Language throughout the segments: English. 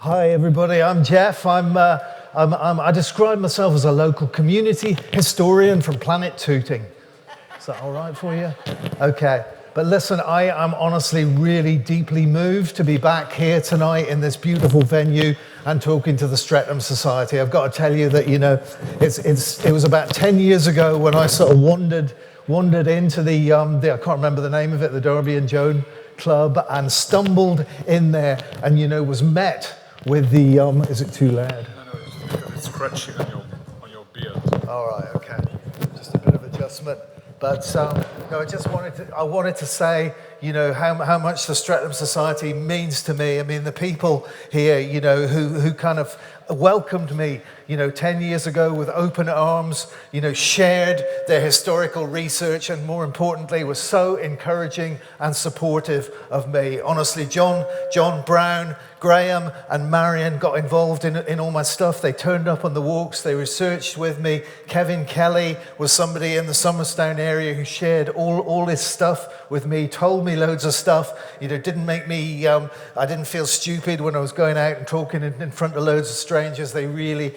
Hi everybody, I'm Geoff. I describe myself as a local community historian from planet Tooting. Is that all right for you? Okay. But listen, I am honestly really deeply moved to be back here tonight in this beautiful venue and talking to the Streatham Society. I've got to tell you that, it was about 10 years ago when I sort of wandered into the I can't remember the name of it, the Darby and Joan Club, and stumbled in there and, was met with the, is it too loud? No, it's scratching on your beard. All right, okay. Just a bit of adjustment. But no, I wanted to say, how much the Streatham Society means to me. I mean, the people here, who kind of welcomed me, 10 years ago with open arms, shared their historical research, and more importantly, was so encouraging and supportive of me. Honestly, John Brown, Graham and Marion got involved in all my stuff. They turned up on the walks, they researched with me. Kevin Kelly was somebody in the Somerstown area who shared all this stuff with me, told me loads of stuff, didn't make me, I didn't feel stupid when I was going out and talking in front of loads of strangers. They really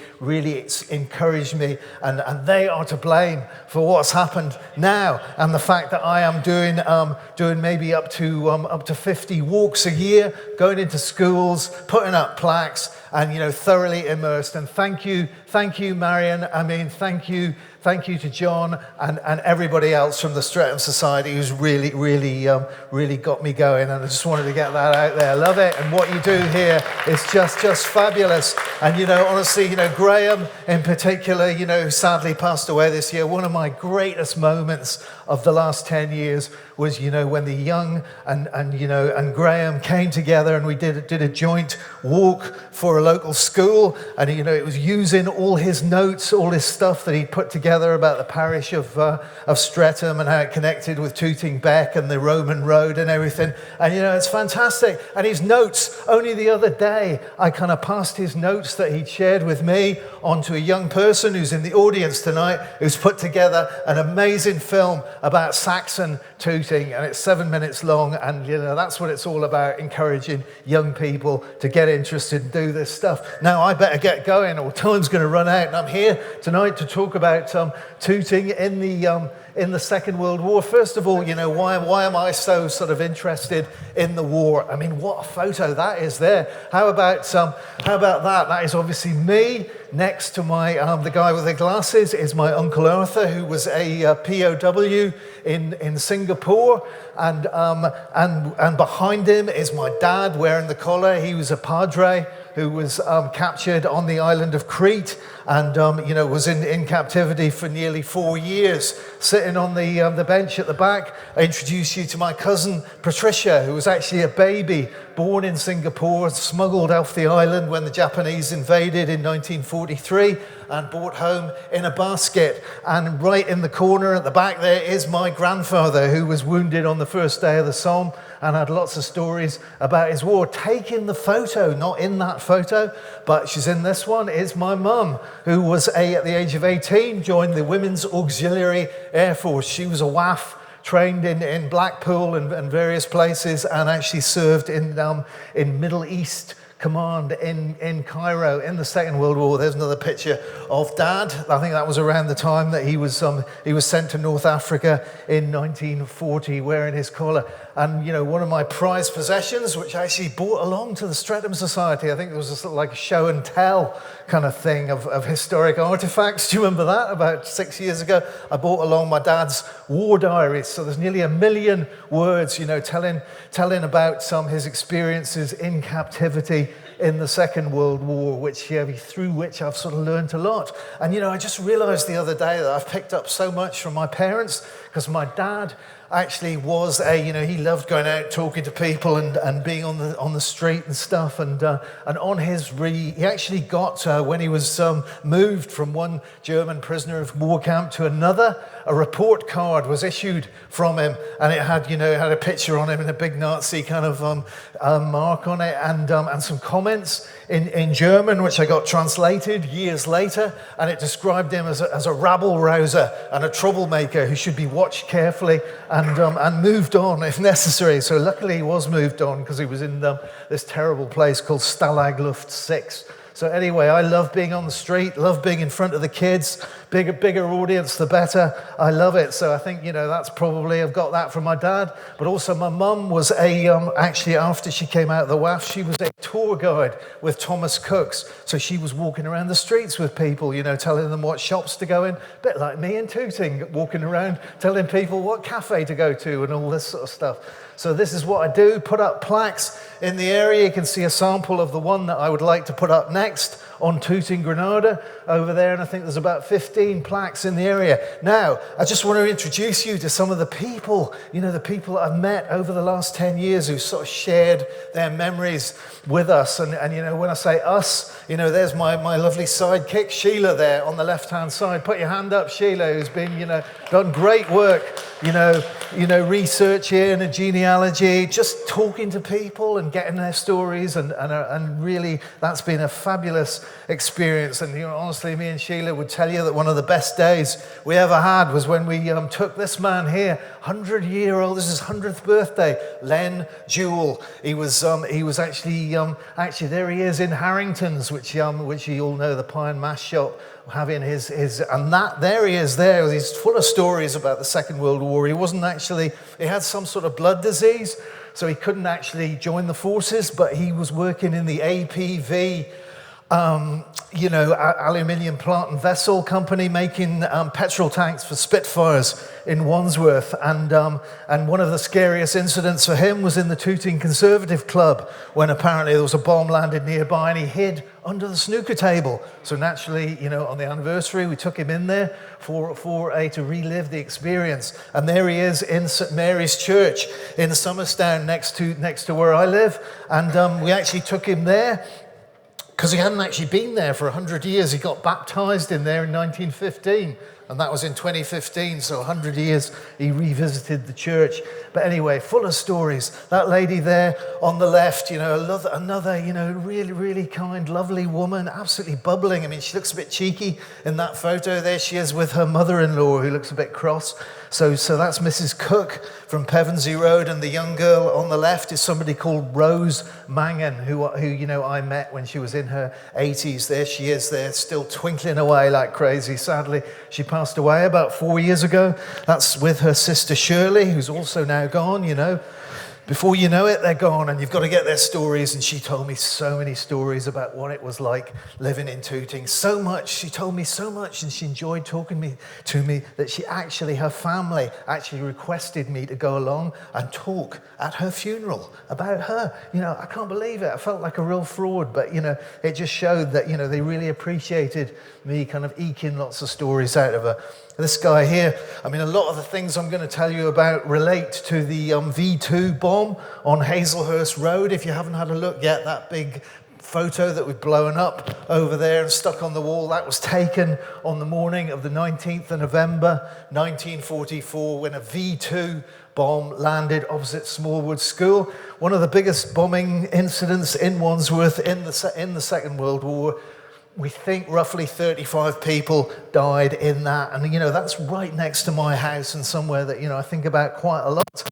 encouraged me, and they are to blame for what's happened now, and the fact that I am doing maybe up to 50 walks a year, going into schools, putting up plaques, and thoroughly immersed. And thank you, Marion. I mean, thank you to John and everybody else from the Streatham Society who's really got me going. And I just wanted to get that out there. I love it, and what you do here is just fabulous. And honestly, Graham in particular, who sadly passed away this year. One of my greatest moments of the last 10 years was, when the young and Graham came together and we did a joint walk for a local school, and it was using all his notes, all his stuff that he'd put together about the parish of Streatham and how it connected with Tooting Beck and the Roman Road and everything. And it's fantastic. And his notes, only the other day I kind of passed his notes that he'd shared with me on to a young person who's in the audience tonight, who's put together an amazing film about Saxon Tooting, and it's 7 minutes long, and that's what it's all about, encouraging young people to get interested and do this stuff. Now I better get going or time's going to run out, and I'm here tonight to talk about Tooting in the Second World War. First of all, why am I so sort of interested in the war? I mean, what a photo that is there. How about that? That is obviously me. Next to my the guy with the glasses is my Uncle Arthur, who was a POW in Singapore, and behind him is my dad wearing the collar. He was a padre who was captured on the island of Crete, and was in captivity for nearly 4 years. Sitting on the bench at the back, I introduce you to my cousin Patricia, who was actually a baby born in Singapore, smuggled off the island when the Japanese invaded in 1943, and brought home in a basket. And right in the corner at the back there is my grandfather, who was wounded on the first day of the Somme and had lots of stories about his war. Taking the photo, not in that photo, but she's in this one, is my mum, who was at the age of 18, joined the Women's Auxiliary Air Force. She was a WAF, trained in Blackpool and various places, and actually served in Middle East Command in Cairo in the Second World War. There's another picture of Dad. I think that was around the time that he was sent to North Africa in 1940, wearing his collar. And one of my prized possessions, which I actually brought along to the Streatham Society. I think it was a sort of like a show and tell kind of thing of historic artifacts. Do you remember that? About 6 years ago, I brought along my dad's war diaries. So there's nearly 1 million words, telling about his experiences in captivity in the Second World War, through which I've sort of learned a lot. And I just realized the other day that I've picked up so much from my parents, because my dad actually was he loved going out talking to people and being on the street and stuff, and on his he actually got when he was moved from one German prisoner of war camp to another, a report card was issued from him, and it had a picture on him and a big Nazi kind of mark on it, and some comments comments in German, which I got translated years later, and it described him as a rabble-rouser and a troublemaker who should be watched carefully and moved on if necessary. So luckily he was moved on because he was in this terrible place called Stalag Luft 6. So anyway, I love being on the street, love being in front of the kids. Bigger audience, the better. I love it. So I think, that's probably, I've got that from my dad. But also my mum was actually after she came out of the WAF, she was a tour guide with Thomas Cook's. So she was walking around the streets with people, telling them what shops to go in. A bit like me in Tooting, walking around, telling people what cafe to go to and all this sort of stuff. So this is what I do, put up plaques in the area. You can see a sample of the one that I would like to put up next on Tooting, Granada, over there, and I think there's about 15 plaques in the area. Now, I just want to introduce you to some of the people, the people I've met over the last 10 years who sort of shared their memories with us. And when I say us, there's my lovely sidekick, Sheila, there on the left-hand side. Put your hand up, Sheila, who's been, done great work, researching and genealogy, just talking to people and getting their stories, and really that's been a fabulous experience. And honestly, me and Sheila would tell you that one of the best days we ever had was when we took this man here, 100-year-old, this is his 100th birthday, Len Jewell. He was actually there he is in Harrington's, which you all know, the pie and mash shop, having his and that there he is there. He's full of stories about the Second World War. He had some sort of blood disease, so he couldn't actually join the forces, but he was working in the APV aluminium plant and vessel company, making petrol tanks for Spitfires in Wandsworth. And one of the scariest incidents for him was in the Tooting Conservative Club, when apparently there was a bomb landed nearby and he hid under the snooker table. So naturally, on the anniversary, we took him in there to relive the experience. And there he is in St Mary's Church in Somerstown, next to where I live. And we actually took him there because he hadn't actually been there for 100 years. He got baptized in there in 1915, and that was in 2015, so 100 years he revisited the church. But anyway, full of stories. That lady there on the left, another, really, really kind, lovely woman, absolutely bubbling. I mean, she looks a bit cheeky in that photo. There she is with her mother-in-law, who looks a bit cross. So that's Mrs. Cook from Pevensey Road, and the young girl on the left is somebody called Rose Mangan, who I met when she was in her 80s. There she is there, still twinkling away like crazy. Sadly, she passed away about 4 years ago. That's with her sister Shirley, who's also now gone, Before you know it, they're gone, and you've got to get their stories. And she told me so many stories about what it was like living in Tooting. So much, she told me so much, and she enjoyed talking to me that her family actually requested me to go along and talk at her funeral about her. I can't believe it. I felt like a real fraud, but it just showed that they really appreciated me kind of eking lots of stories out of her. This guy here, a lot of the things I'm going to tell you about relate to the V2 bomb on Hazelhurst Road. If you haven't had a look yet, that big photo that we've blown up over there and stuck on the wall, that was taken on the morning of the 19th of November 1944, when a V2 bomb landed opposite Smallwood School. One of the biggest bombing incidents in Wandsworth in the Second World War. We think roughly 35 people died in that. And, that's right next to my house, and somewhere that, I think about quite a lot.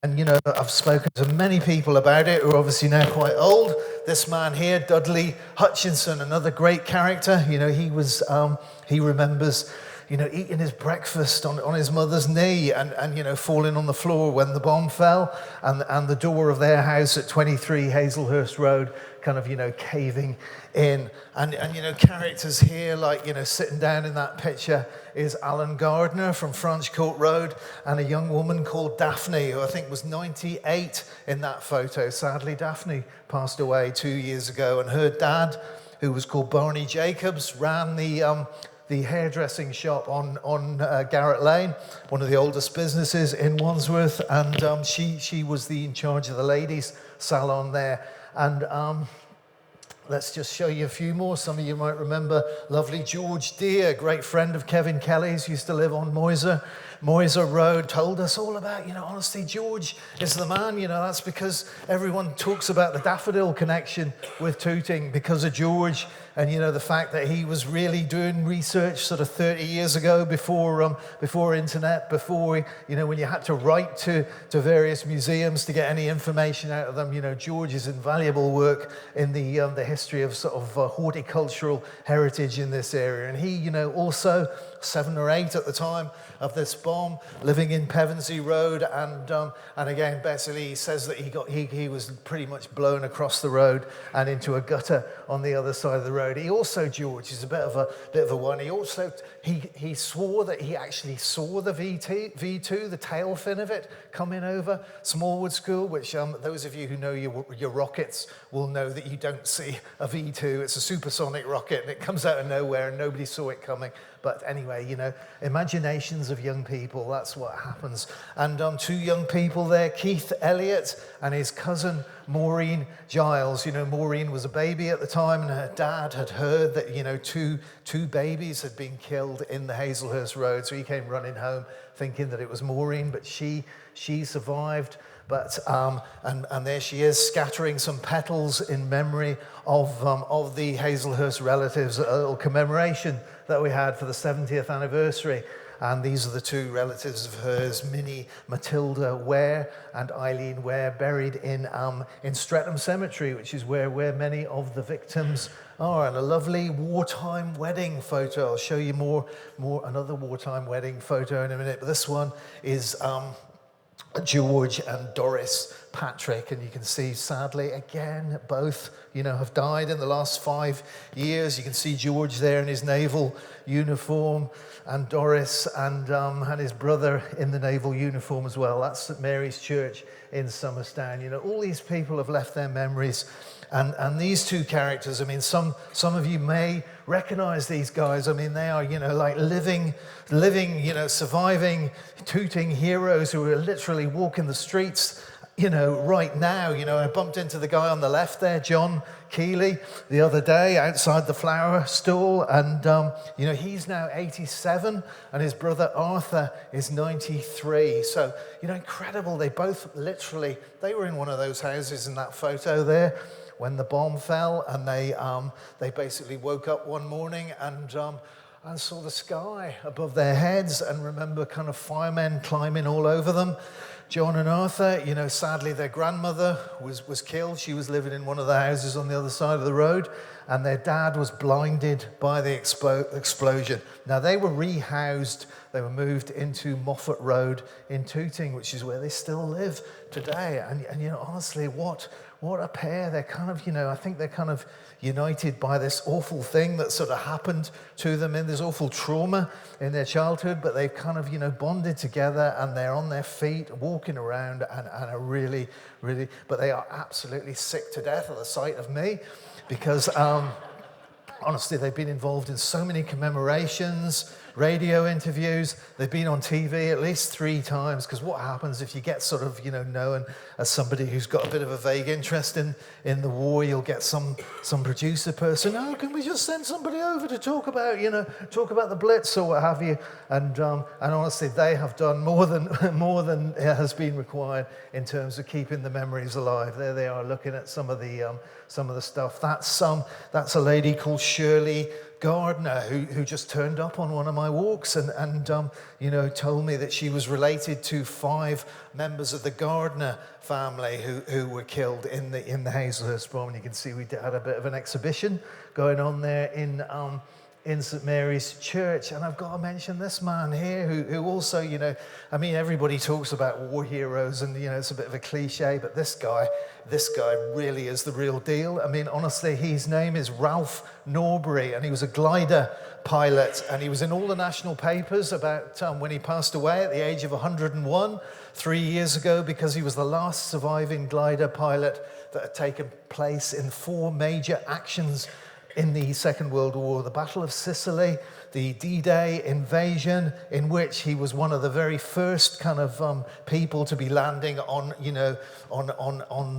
And, I've spoken to many people about it who are obviously now quite old. This man here, Dudley Hutchinson, another great character. He remembers, eating his breakfast on his mother's knee and falling on the floor when the bomb fell, and the door of their house at 23 Hazelhurst Road kind of, caving in. And characters here, like, sitting down in that picture is Alan Gardner from Franch Court Road, and a young woman called Daphne, who I think was 98 in that photo. Sadly, Daphne passed away 2 years ago, and her dad, who was called Barney Jacobs, ran the hairdressing shop on Garrett Lane, one of the oldest businesses in Wandsworth, and she was in charge of the ladies' salon there. And let's just show you a few more. Some of you might remember lovely George Deere, great friend of Kevin Kelly's, used to live on Moyser. Moyser Road, told us all about, honestly, George is the man. That's because everyone talks about the daffodil connection with Tooting because of George. And, the fact that he was really doing research sort of 30 years ago before internet, before, when you had to write to various museums to get any information out of them. George's invaluable work in the history of sort of horticultural heritage in this area. And he, also 7 or 8 at the time of this bomb, living in Pevensey Road, and again, basically, he says that he was pretty much blown across the road and into a gutter on the other side of the road. He also, George, is a bit of a one. He also he swore that he actually saw the V2, the tail fin of it, coming over Smallwood School, which those of you who know your rockets will know that you don't see a V2. It's a supersonic rocket, and it comes out of nowhere, and nobody saw it coming. But anyway, imaginations of young people, that's what happens. And 2 young people there, Keith Elliott and his cousin Maureen Giles. Maureen was a baby at the time, and her dad had heard that, two babies had been killed in the Hazelhurst Road. So he came running home thinking that it was Maureen, but she survived. But and there she is, scattering some petals in memory of the Hazelhurst relatives, a little commemoration that we had for the 70th anniversary. And these are the 2 relatives of hers, Minnie Matilda Ware and Eileen Ware, buried in Streatham Cemetery, which is where many of the victims are. And a lovely wartime wedding photo. I'll show you more another wartime wedding photo in a minute. But this one is George and Doris Patrick, and you can see, sadly, again, both, have died in the last 5 years. You can see George there in his naval uniform, and Doris and his brother in the naval uniform as well. That's St Mary's Church in Somerstown. All these people have left their memories. And these 2 characters, some of you may recognize these guys. They are, like living, surviving Tooting heroes who are literally walking the streets, right now. I bumped into the guy on the left there, John Keeley, the other day outside the flower stall. And, he's now 87 and his brother Arthur is 93. So, incredible. They both they were in one of those houses in that photo there when the bomb fell, and they basically woke up one morning and saw the sky above their heads, and remember kind of firemen climbing all over them. John and Arthur, sadly their grandmother was killed. She was living in one of the houses on the other side of the road, and their dad was blinded by the explosion. Now they were rehoused. They were moved into Moffat Road in Tooting, which is where they still live today. And honestly, what a pair. They're kind of, I think they're kind of united by this awful thing that sort of happened to them in this awful trauma in their childhood, but they've kind of, bonded together, and they're on their feet walking around and are really, really, but they are absolutely sick to death at the sight of me because, honestly, they've been involved in so many commemorations, radio interviews. They've been on TV at least 3 times, because what happens if you get sort of, known as somebody who's got a bit of a vague interest in the war, you'll get some producer person, oh, can we just send somebody over to talk about the Blitz or what have you? And honestly, they have done more than has been required in terms of keeping the memories alive. There they are, looking at some of the stuff. That's a lady called Shirley Gardner who just turned up on one of my walks and told me that she was related to 5 members of the Gardner family who were killed in the Hazelhurst bomb. And you can see we had a bit of an exhibition going on there in St Mary's Church. And I've got to mention this man here who also, everybody talks about war heroes and, it's a bit of a cliche, but this guy really is the real deal. Honestly, his name is Ralph Norbury, and he was a glider pilot, and he was in all the national papers about when he passed away at the age of 101 3 years ago, because he was the last surviving glider pilot that had taken place in 4 major actions in the Second World War: the Battle of Sicily, the D-Day invasion, in which he was one of the very first kind of people to be landing on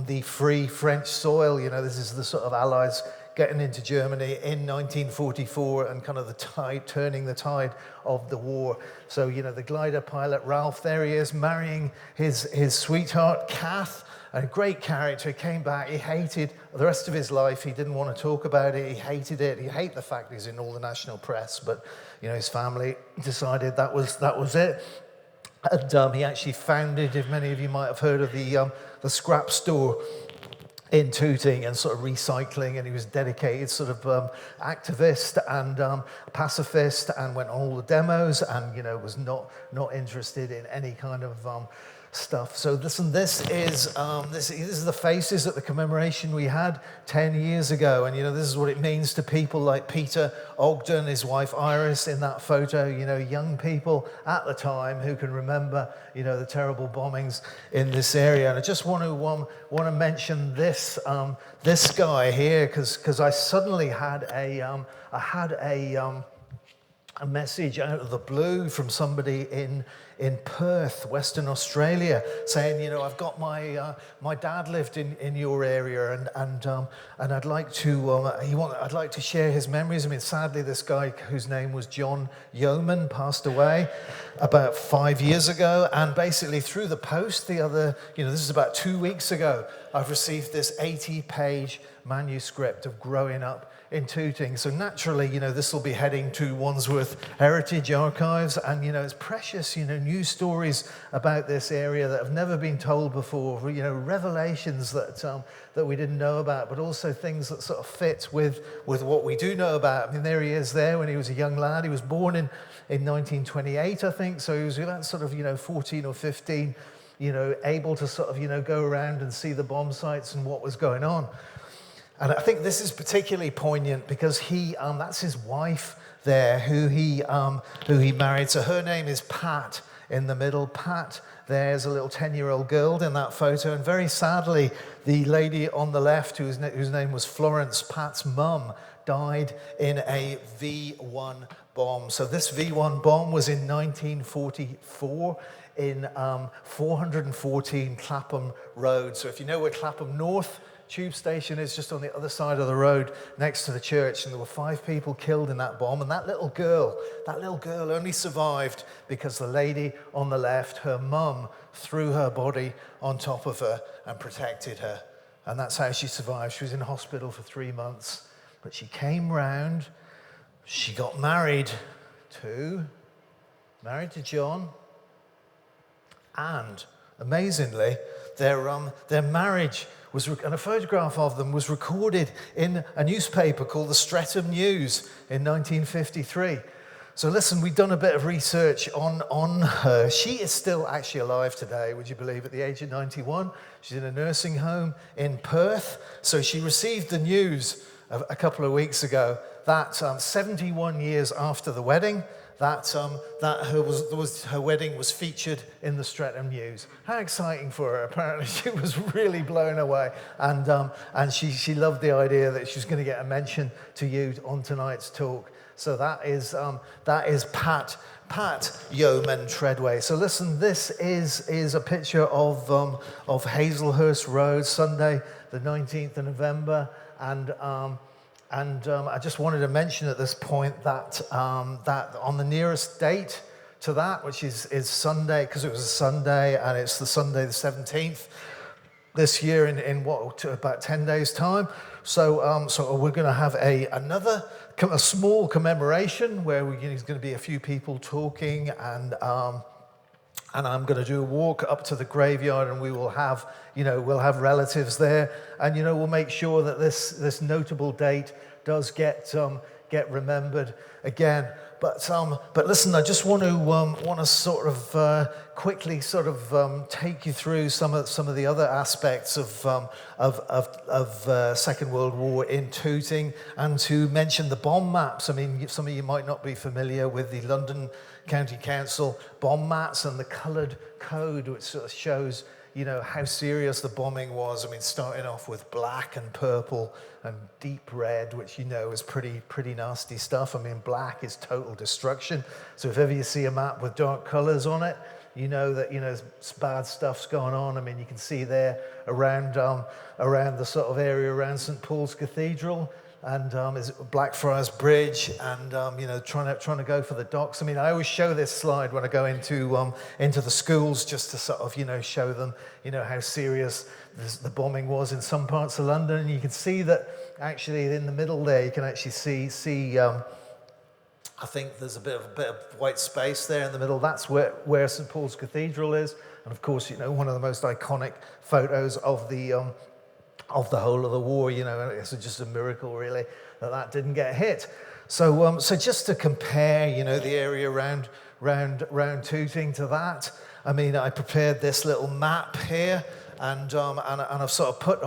the free French soil. This is the sort of Allies getting into Germany in 1944 and kind of the tide, turning the tide of the war. So, the glider pilot, Ralph, there he is, marrying his sweetheart, Kath, a great character. He came back, he hated the rest of his life, he didn't want to talk about it, he hated it, he hated the fact he's in all the national press, but, his family decided that was it. And he actually founded, if many of you might have heard of the scrap store in Tooting, and sort of recycling, and he was dedicated sort of activist and pacifist, and went on all the demos, and was not interested in any kind of stuff. So listen, this is the faces at the commemoration we had 10 years ago, and this is what it means to people like Peter Ogden, his wife Iris in that photo, young people at the time who can remember the terrible bombings in this area. And I just want to mention this guy here, because I suddenly had a message out of the blue from somebody in Perth, Western Australia, saying, I've got my dad lived in your area, and I'd like to share his memories. I mean, sadly, this guy whose name was John Yeoman passed away about 5 years ago, and basically through the post this is about 2 weeks ago, I've received this 80-page manuscript of growing up in Tooting. So naturally, this will be heading to Wandsworth Heritage Archives, and it's precious, news stories about this area that have never been told before, revelations that we didn't know about, but also things that sort of fit with what we do know about. I mean, there he is there when he was a young lad. He was born in 1928, I think, so he was about sort of 14 or 15, able to sort of go around and see the bomb sites and what was going on. And I think this is particularly poignant because that's his wife there, who he married. So her name is Pat in the middle. Pat, there's a little 10-year-old girl in that photo. And very sadly, the lady on the left, whose name was Florence, Pat's mum, died in a V1 bomb. So this V1 bomb was in 1944 in 414 Clapham Road. So if you know where Clapham North tube station is, just on the other side of the road next to the church, and there were 5 people killed in that bomb, and that little girl only survived because the lady on the left, her mum, threw her body on top of her and protected her, and that's how she survived. She was in hospital for 3 months, but she came round, she got married to John, and amazingly, their marriage and a photograph of them was recorded in a newspaper called the Streatham News in 1953. So listen, we've done a bit of research on her. She is still actually alive today, would you believe, at the age of 91. She's in a nursing home in Perth. So she received the news a couple of weeks ago that 71 years after the wedding, that her wedding was featured in the Streatham News. How exciting for her! Apparently, she was really blown away, and she loved the idea that she was going to get a mention to you on tonight's talk. So that is Pat Yeoman Treadway. So listen, this is a picture of Hazelhurst Road, Sunday, the 19th of November, and I just wanted to mention at this point that on the nearest date to that, which is Sunday, because it was a Sunday, and it's the Sunday the 17th this year in about 10 days' time. So we're going to have a small commemoration where there's going to be a few people talking, and I'm going to do a walk up to the graveyard, and we will have, we'll have relatives there, and we'll make sure that this notable date does get remembered again. But listen, I just want to sort of quickly sort of take you through some of the other aspects of Second World War in Tooting, and to mention the bomb maps. I mean, some of you might not be familiar with the London County Council bomb maps and the coloured code, which sort of shows how serious the bombing was. I mean, starting off with black and purple and deep red, which is pretty nasty stuff. I mean, black is total destruction. So if ever you see a map with dark colours on it, you know that bad stuff's going on. I mean, you can see there around the sort of area around St Paul's Cathedral, and is Blackfriars Bridge, and trying to go for the docks. I mean, I always show this slide when I go into the schools, just to sort of show them how serious the bombing was in some parts of London. And you can see that actually in the middle there, you can actually see. I think there's a bit of white space there in the middle. That's where St Paul's Cathedral is, and of course, one of the most iconic photos of the whole of the war. It's just a miracle, really, that didn't get hit. So just to compare, the area around Tooting to that. I mean, I prepared this little map here. And I've sort of put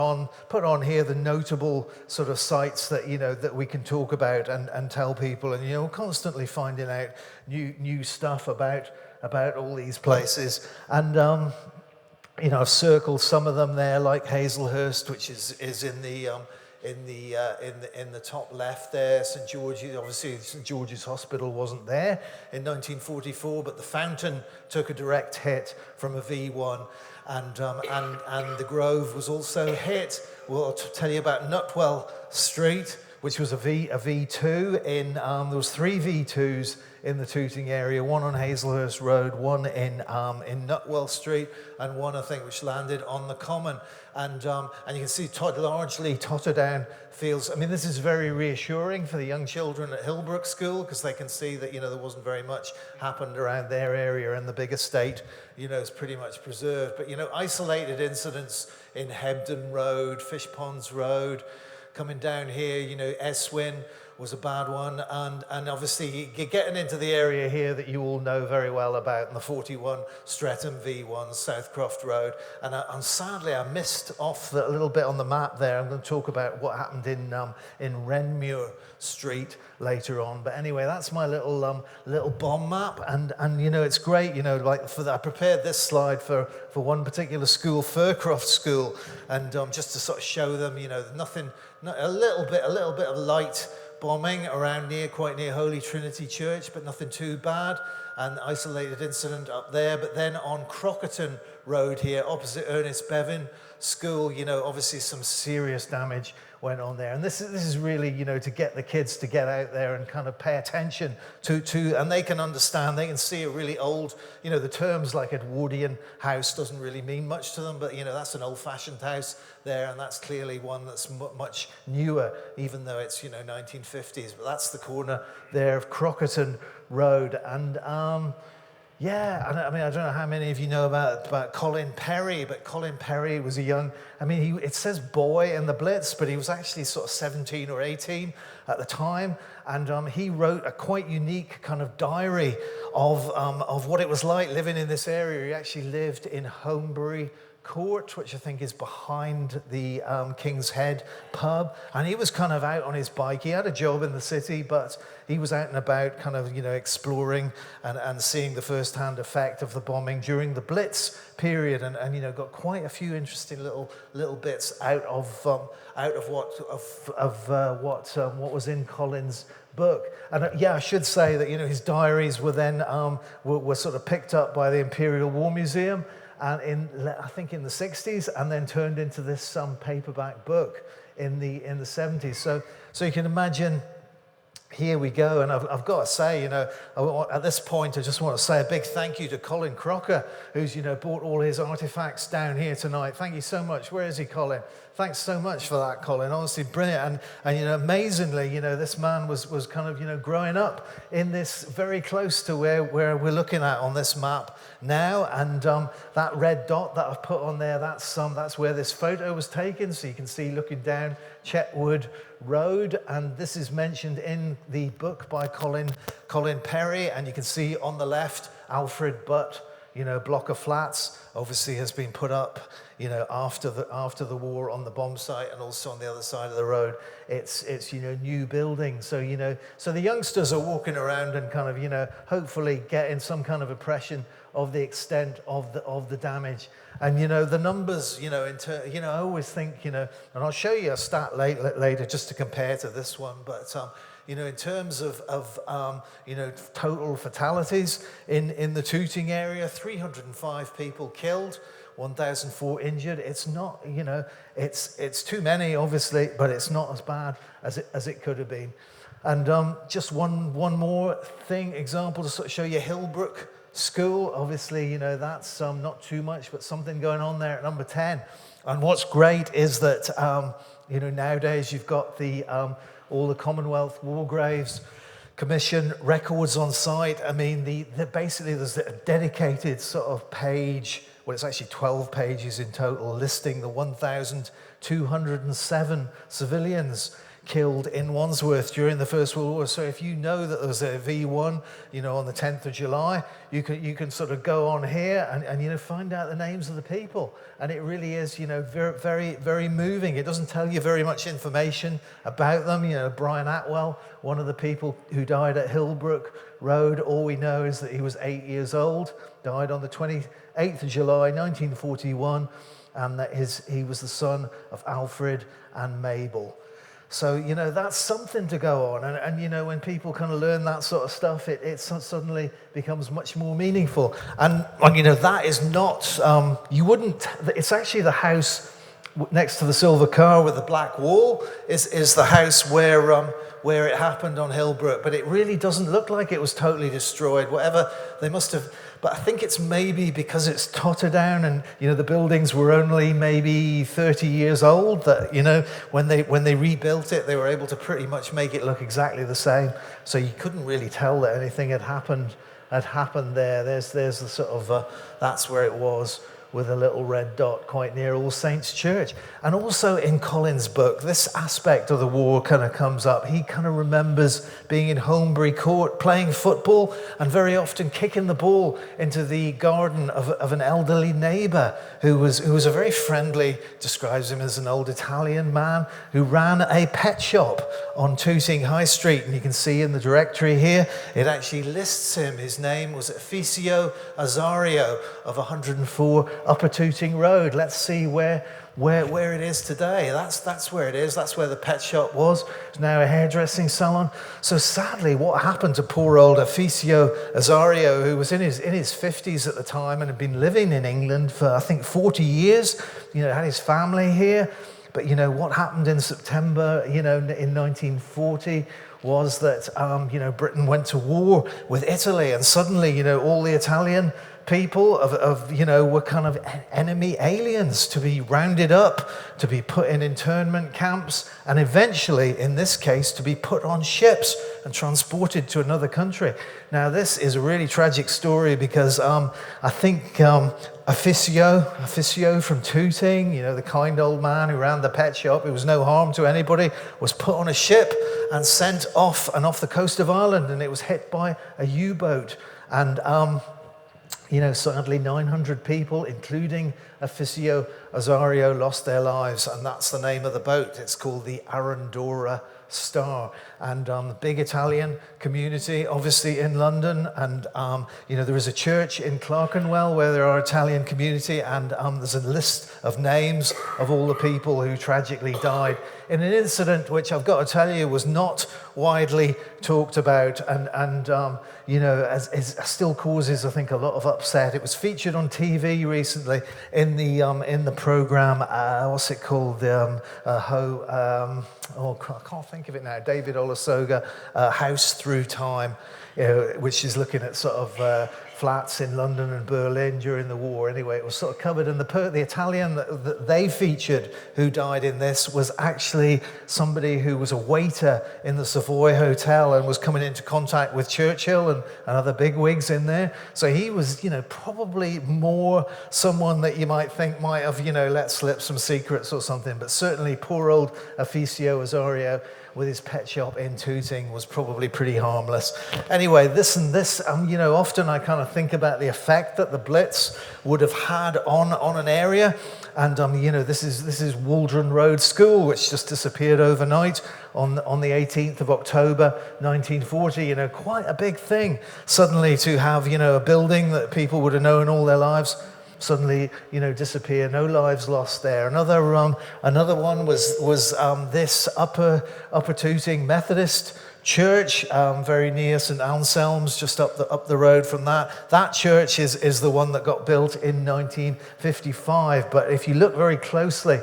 on here the notable sort of sites that that we can talk about and tell people, and we're constantly finding out new stuff about all these places. And I've circled some of them there, like Hazelhurst, which is in the top left there. St George's, obviously St George's Hospital wasn't there in 1944, but the Fountain took a direct hit from a V1. And the Grove was also hit. Well, I'll tell you about Nutwell Street, which was a V2 there was 3 V2s in the Tooting area, one on Hazelhurst Road, one in Nutwell Street, and one, I think, which landed on the Common. And you can see largely Totterdown fields. I mean, this is very reassuring for the young children at Hillbrook School, because they can see that there wasn't very much happened around their area, and the big estate is pretty much preserved. But isolated incidents in Hebden Road, Fish Ponds Road, coming down here, Eswyn was a bad one, and obviously you're getting into the area here that you all know very well about, in the 41 Streatham V1, Southcroft Road. And sadly, I missed off a little bit on the map there. I'm going to talk about what happened in Renmuir Street later on. But anyway, that's my little bomb map, and it's great. I prepared this slide for one particular school, Fircroft School, and just to sort of show them, a little bit of light bombing around quite near Holy Trinity Church, but nothing too bad. An isolated incident up there. But then on Crockerton Road here, opposite Ernest Bevan School, obviously some serious damage went on there. And this is really, to get the kids to get out there and kind of pay attention to, and they can understand, they can see a really old, the terms like Edwardian house doesn't really mean much to them, but that's an old-fashioned house there, and that's clearly one that's much newer, even though it's 1950s. But that's the corner there of Crockerton Road. And I mean, I don't know how many of you know about Colin Perry, but Colin Perry was a young, it says boy in the Blitz, but he was actually sort of 17 or 18 at the time, and he wrote a quite unique kind of diary of what it was like living in this area. He actually lived in Holmbury Court, which I think is behind the King's Head pub, and he was kind of out on his bike. He had a job in the city, but he was out and about kind of exploring and seeing the first-hand effect of the bombing during the Blitz period, and got quite a few interesting little bits out of what was in Colin's book. And I should say that his diaries were then were sort of picked up by the Imperial War Museum, and I think in the 60s, and then turned into this paperback book in the 70s. So you can imagine. Here we go, and I've got to say, at this point, I just want to say a big thank you to Colin Crocker, who's, brought all his artifacts down here tonight. Thank you so much. Where is he, Colin? Thanks so much for that, Colin. Honestly, brilliant. And amazingly, this man was kind of, growing up in this very close to where we're looking at on this map now. And that red dot that I've put on there, that's where this photo was taken. So you can see looking down Chetwood Road, and this is mentioned in the book by Colin Perry, and you can see on the left Alfred Butt, block of flats, obviously has been put up, after the war on the bomb site, and also on the other side of the road, it's new buildings. So so the youngsters are walking around and kind of hopefully getting some kind of impression of the extent of the damage. And the numbers, I always think, and I'll show you a stat later just to compare to this one, but in terms of total fatalities in the Tooting area, 305 people killed, 1,004 injured. It's not, it's too many, obviously, but it's not as bad as it could have been. And just one more example to sort of show you Hillbrook School. Obviously, that's not too much, but something going on there at number 10. And what's great is that, nowadays you've got all the Commonwealth War Graves Commission records on site. I mean, basically there's a dedicated sort of page, well, it's actually 12 pages in total, listing the 1,207 civilians killed in Wandsworth during the First World War. So if you know that there was a V1, on the 10th of July, you can sort of go on here and find out the names of the people. And it really is, very, very, very moving. It doesn't tell you very much information about them. Brian Atwell, one of the people who died at Hillbrook Road, all we know is that he was 8 years old, died on the 28th of July, 1941, and that he was the son of Alfred and Mabel. So, that's something to go on. And when people kind of learn that sort of stuff, it suddenly becomes much more meaningful. And that is not, it's actually the house next to the silver car with the black wall is the house where it happened on Hillbrook. But it really doesn't look like it was totally destroyed. Whatever, they must have... But I think it's maybe because it's tottered down and, the buildings were only maybe 30 years old that, when they rebuilt it, they were able to pretty much make it look exactly the same. So you couldn't really tell that anything had happened there. There's the sort of, that's where it was, with a little red dot quite near All Saints Church. And also in Colin's book, this aspect of the war kind of comes up. He kind of remembers being in Holmbury Court, playing football, and very often kicking the ball into the garden of an elderly neighbour who was a very friendly, describes him as an old Italian man who ran a pet shop on Tooting High Street. And you can see in the directory here, it actually lists him. His name was Efficio Azario of 104 Upper Tooting Road. Let's see where it is today. That's where it is. That's where the pet shop was. It's now a hairdressing salon. So sadly, what happened to poor old Efficio Azario, who was in his 50s at the time and had been living in England for, I think, 40 years, had his family here. But, what happened in September, in 1940 was that, Britain went to war with Italy, and suddenly, all the Italian people were kind of enemy aliens to be rounded up, to be put in internment camps, and eventually, in this case, to be put on ships and transported to another country. Now, this is a really tragic story because I think Efficio from Tooting, the kind old man who ran the pet shop, who was no harm to anybody, was put on a ship and sent off the coast of Ireland, and it was hit by a U-boat. And sadly 900 people, including Efficio Azario, lost their lives, and that's the name of the boat. It's called the Arandora Star. And the big Italian community, obviously, in London, and there is a church in Clerkenwell where there are Italian community, and there's a list of names of all the people who tragically died in an incident which I've got to tell you was not widely talked about, and still causes, I think, a lot of upset. It was featured on TV recently in the program. What's it called? I can't think of it now. David Olusoga, House Through Time, which is looking at sort of flats in London and Berlin during the war. Anyway, it was sort of covered, and the Italian that they featured who died in this was actually somebody who was a waiter in the Savoy Hotel and was coming into contact with Churchill and other bigwigs in there. So he was, probably more someone that you might think might have, let slip some secrets or something, but certainly poor old Efficio Azario with his pet shop in Tooting was probably pretty harmless. Anyway, often I kind of think about the effect that the Blitz would have had on an area. And this is Waldron Road School, which just disappeared overnight on the 18th of October 1940. Quite a big thing suddenly to have a building that people would have known all their lives suddenly, disappear. No lives lost there. Another one was this Upper Tooting Methodist Church, very near St Anselm's, just up the road from that. That church is the one that got built in 1955. But if you look very closely,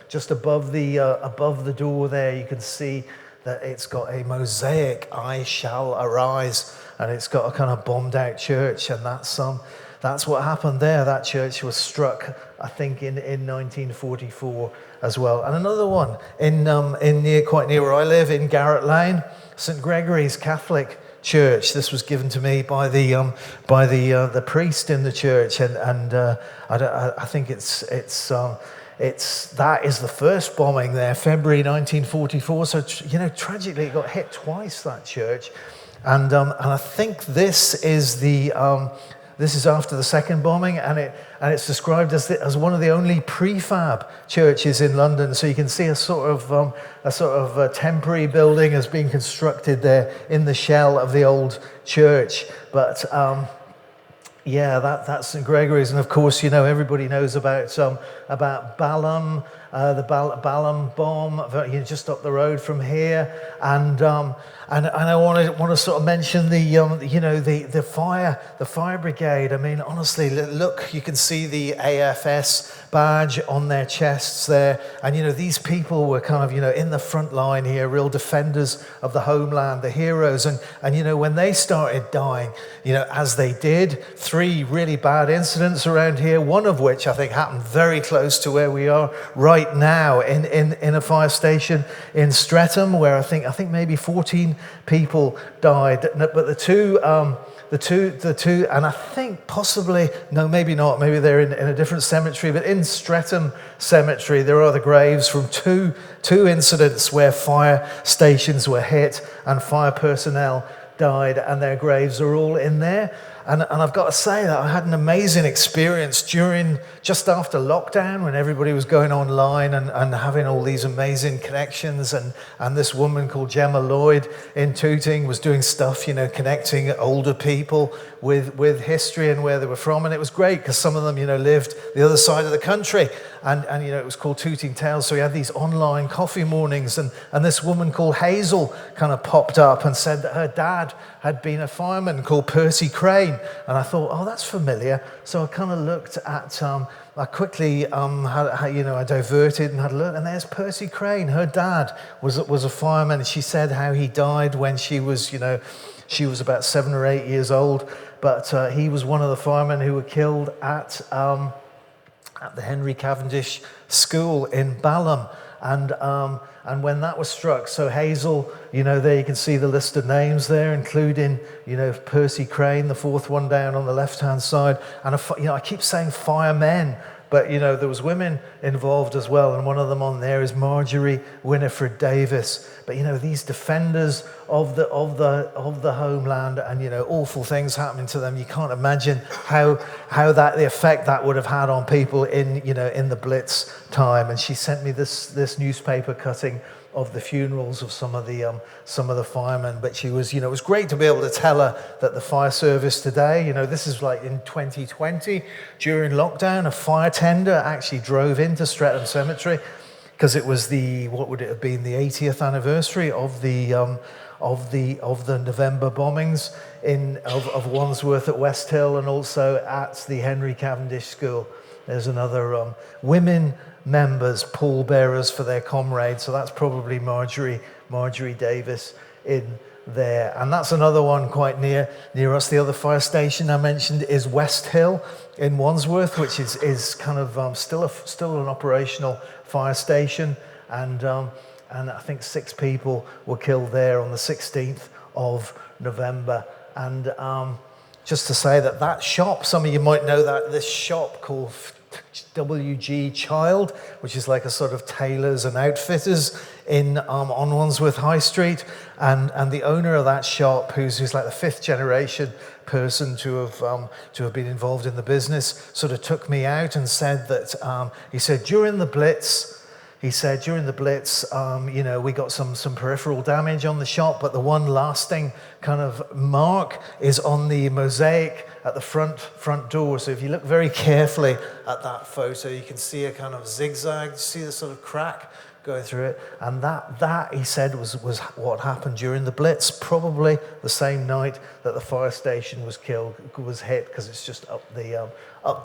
just above the door there, you can see that it's got a mosaic, "I shall arise," and it's got a kind of bombed out church, and that's what happened there. That church was struck, I think, in 1944 as well. And another one quite near where I live, in Garrett Lane, St Gregory's Catholic Church. This was given to me by the priest in the church, and I think that is the first bombing there, February 1944. So tragically, it got hit twice, that church, and I think this is after the second bombing, and it's described as one of the only prefab churches in London. So you can see a sort of temporary building has been constructed there in the shell of the old church, but. That's St Gregory's, and of course, everybody knows about Balham, the Balham bomb, just up the road from here, and I want to sort of mention the fire brigade. I mean, honestly, look, you can see the AFS badge on their chests there, and these people were kind of in the front line here, real defenders of the homeland, the heroes, and when they started dying, as they did, 3 really bad incidents around here, one of which I think happened very close to where we are right now in a fire station in Streatham, where I think maybe 14 people died, but the two, and I think possibly, no, maybe not, maybe they're in a different cemetery, but in Streatham Cemetery, there are the graves from two incidents where fire stations were hit and fire personnel died, and their graves are all in there. And I've got to say that I had an amazing experience just after lockdown, when everybody was going online and having all these amazing connections. And this woman called Gemma Lloyd in Tooting was doing stuff, connecting older people with history and where they were from. And it was great because some of them, lived the other side of the country. And it was called Tooting Tales. So we had these online coffee mornings. And this woman called Hazel kind of popped up and said that her dad had been a fireman called Percy Crane. And I thought, oh, that's familiar. So I kind of looked at, I quickly, I diverted and had a look, and there's Percy Crane. Her dad was a fireman, and she said how he died when she was about 7 or 8 years old. But he was one of the firemen who were killed at the Henry Cavendish School in Balham. And when that was struck, so Hazel, there you can see the list of names there, including, Percy Crane, the 4th one down on the left-hand side. And, I keep saying firemen, but, there was women involved as well. And one of them on there is Marjorie Winifred Davis. But, these defenders of the homeland, and, awful things happening to them. You can't imagine how the effect that would have had on people in the Blitz time. And she sent me this newspaper cutting of the funerals of some of the firemen. But she was, it was great to be able to tell her that the fire service today, this is like in 2020, during lockdown, a fire tender actually drove into Streatham Cemetery, because it was what would it have been, the 80th anniversary of the November bombings of Wandsworth at West Hill, and also at the Henry Cavendish School. There's another women members, pallbearers for their comrades. So that's probably Marjorie Davis in there. And that's another one quite near us. The other fire station I mentioned is West Hill in Wandsworth, which is kind of still an operational fire station. And I think 6 people were killed there on the 16th of November. And just to say that shop, some of you might know that this shop called W.G. Child, which is like a sort of tailors and outfitters on Wandsworth High Street, and the owner of that shop, who's like the 5th generation person to have been involved in the business, sort of took me out and said that he said during the Blitz, he said, during the Blitz, we got some peripheral damage on the shop, but the one lasting kind of mark is on the mosaic at the front door. So if you look very carefully at that photo, you can see a kind of zigzag. You see the sort of crack going through it, and that he said was what happened during the Blitz, probably the same night that the fire station was hit, because it's just up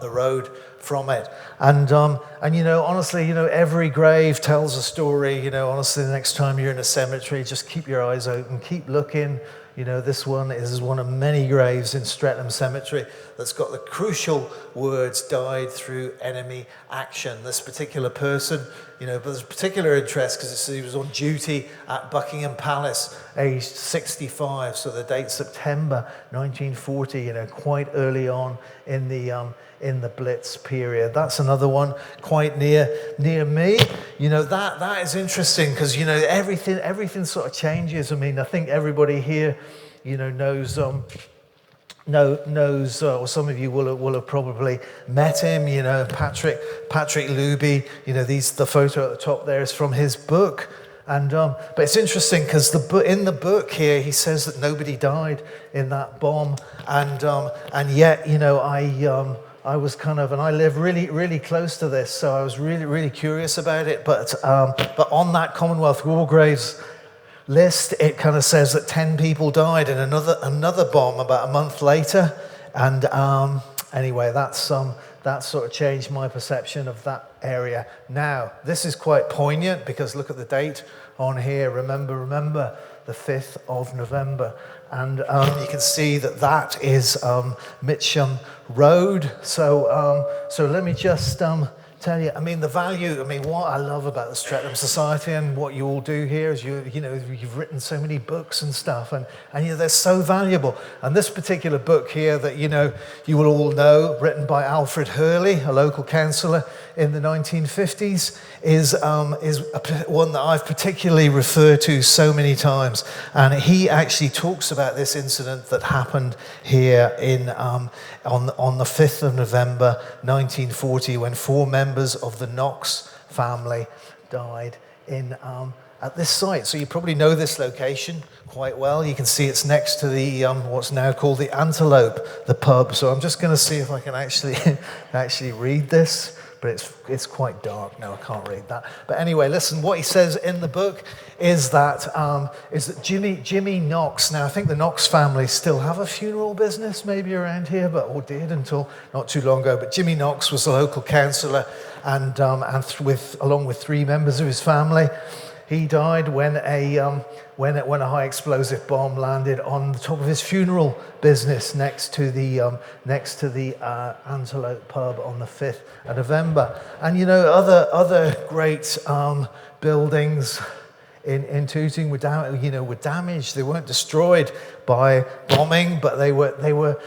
the road from it. And honestly, every grave tells a story. Honestly, the next time you're in a cemetery, just keep your eyes open, keep looking. This one is one of many graves in Streatham Cemetery that's got the crucial words, died through enemy action. This particular person, but there's particular interest because he was on duty at Buckingham Palace, aged 65. So the date September 1940, quite early on in the Blitz period. That's another one quite near me. That is interesting because everything sort of changes. I mean, I think everybody here knows or some of you will have probably met him. Patrick Luby. The photo at the top there is from his book. And but it's interesting because in the book here he says that nobody died in that bomb, and yet I was kind of, and I live really, really close to this, so I was really, really curious about it. But on that Commonwealth War Graves list, it kind of says that 10 people died in another bomb about a month later. And anyway, that sort of changed my perception of that area. Now, this is quite poignant because look at the date on here. Remember the 5th of November. And you can see that is Mitcham Road. So let me just tell you, the value, what I love about the Streatham Society and what you all do here is you've written so many books and stuff, and they're so valuable. And this particular book here that you will all know, written by Alfred Hurley, a local councillor in the 1950s, is one that I've particularly referred to so many times. And he actually talks about this incident that happened here on the 5th of November 1940, when 4 members of the Knox family died at this site. So you probably know this location quite well. You can see it's next to the what's now called the Antelope, the pub. So I'm just going to see if I can actually read this. But it's quite dark. No, I can't read that. But anyway, listen, what he says in the book is that Jimmy Knox, now I think the Knox family still have a funeral business maybe around here, or did until not too long ago. But Jimmy Knox was a local councillor, and along with 3 members of his family. He died when a high explosive bomb landed on the top of his funeral business next to the Antelope pub on the 5th of November. And other great buildings in Tooting were damaged. They weren't destroyed by bombing, but they were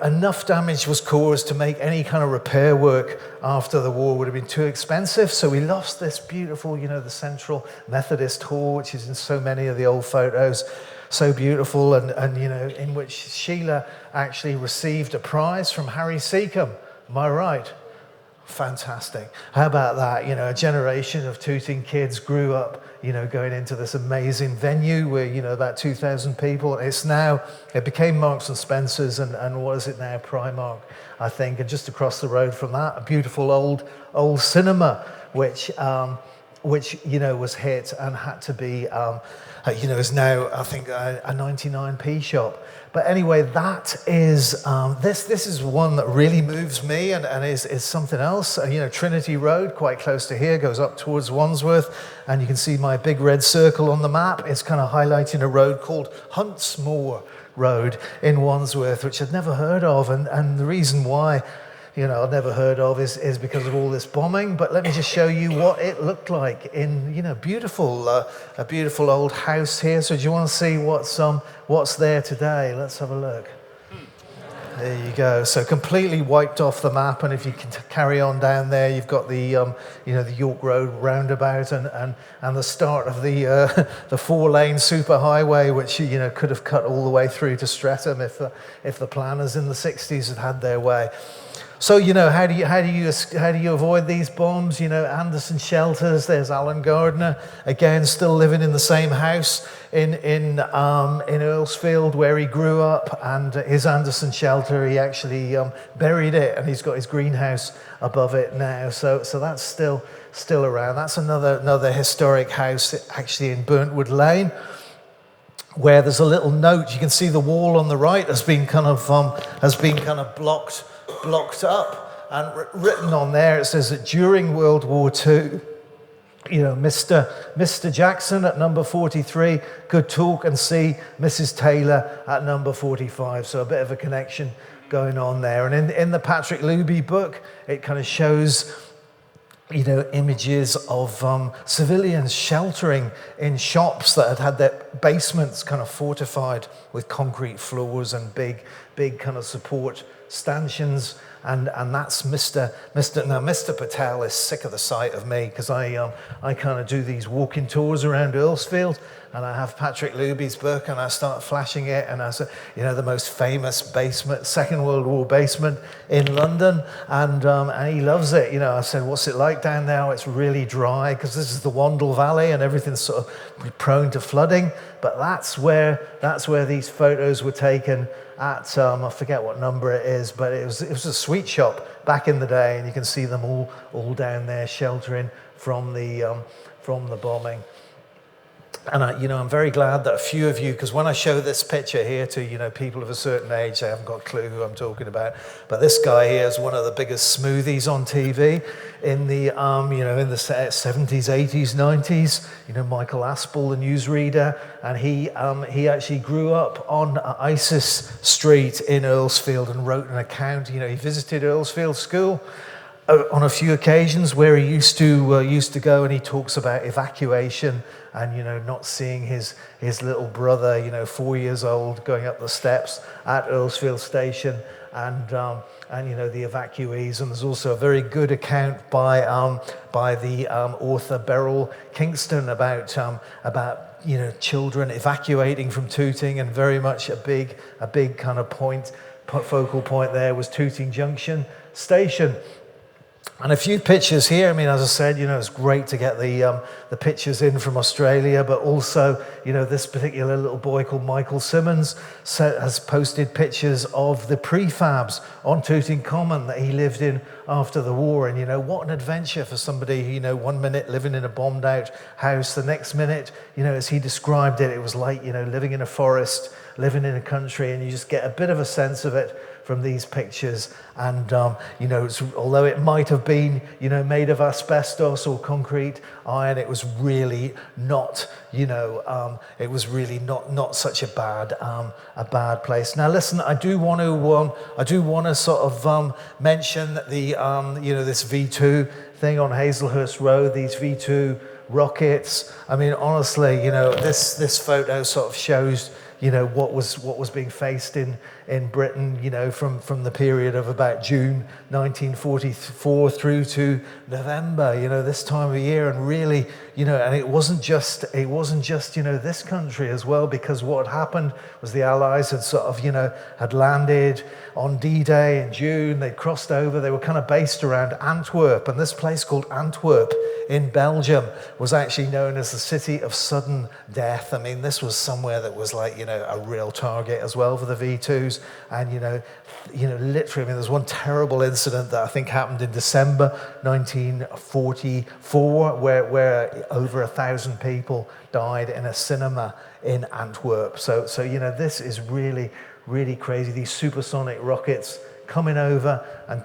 enough damage was caused to make any kind of repair work after the war would have been too expensive. So we lost this beautiful, the Central Methodist Hall, which is in so many of the old photos, so beautiful, and in which Sheila actually received a prize from Harry Seacombe. Am I right? Fantastic. How about that? A generation of Tooting kids grew up, going into this amazing venue where, about 2,000 people. It became Marks and Spencer's, and what is it now? Primark, I think. And just across the road from that, a beautiful old cinema, which was hit and had to be, is now, I think, a 99p shop. But anyway, that is, this is one that really moves me and is something else. Trinity Road, quite close to here, goes up towards Wandsworth, and you can see my big red circle on the map. It's kind of highlighting a road called Huntsmore Road in Wandsworth, which I'd never heard of, and the reason why I've never heard of is because of all this bombing. But let me just show you what it looked like in, a beautiful old house here. So do you want to see what's there today? Let's have a look. There you go. So completely wiped off the map, and if you can carry on down there, you've got the the York Road roundabout and the start of the 4-lane superhighway, which could have cut all the way through to Streatham if the planners in the 60s had their way. So, how do you avoid these bombs? Anderson shelters. There's Alan Gardner again, still living in the same house in Earlsfield where he grew up, and his Anderson shelter, he actually buried it, and he's got his greenhouse above it now. So that's still around. That's another historic house, actually in Burntwood Lane, where there's a little note. You can see the wall on the right has been kind of blocked up, and written on there, it says that during World War II, Mr. Jackson at number 43 could talk and see Mrs. Taylor at number 45. So a bit of a connection going on there. And in the Patrick Luby book, it kind of shows images of civilians sheltering in shops that had their basements kind of fortified with concrete floors and big kind of support stanchions. And that's Mr. Patel is sick of the sight of me, because I kind of do these walking tours around Earlsfield, and I have Patrick Luby's book, and I start flashing it, and I say, the most famous basement, Second World War basement in London, and he loves it. I said, what's it like down there? It's really dry, because this is the Wandle Valley, and everything's sort of prone to flooding. But that's where these photos were taken at, I forget what number it is, but it was a sweet shop back in the day, and you can see them all down there sheltering from the bombing. And I'm very glad that a few of you, because when I show this picture here to people of a certain age, they haven't got a clue who I'm talking about. But this guy here is one of the biggest smoothies on TV in the in the 70s, 80s, 90s. Michael Aspel, the newsreader, and he actually grew up on Isis Street in Earlsfield and wrote an account. He visited Earlsfield School on a few occasions where he used to go, and he talks about evacuation and not seeing his little brother 4 years old going up the steps at Earlsfield Station, and the evacuees. And there's also a very good account by the author Beryl Kingston about children evacuating from Tooting, and very much a big kind of focal point there was Tooting Junction Station. And a few pictures here. As I said, it's great to get the pictures in from Australia, but also, this particular little boy called Michael Simmons has posted pictures of the prefabs on Tooting Common that he lived in after the war. And, what an adventure for somebody, 1 minute living in a bombed out house, the next minute, as he described it, it was like, living in a forest, living in a country, and you just get a bit of a sense of it from these pictures. And although it might have been made of asbestos or concrete iron, it was really not not such a bad place. Now listen, I do want to sort of mention the this V2 thing on Hazelhurst Road, these V2 rockets. Honestly, this photo sort of shows what was being faced in Britain, from the period of about June 1944 through to November, this time of year. And really, and it wasn't just this country as well, because what had happened was the Allies had sort of, had landed on D-Day in June. They crossed over. They were kind of based around Antwerp, and this place called Antwerp in Belgium was actually known as the city of sudden death. This was somewhere that was like, a real target as well for the V2s. And, literally, there's one terrible incident that I think happened in December 1944, where over 1,000 people died in a cinema in Antwerp. So this is really, really crazy. These supersonic rockets coming over, in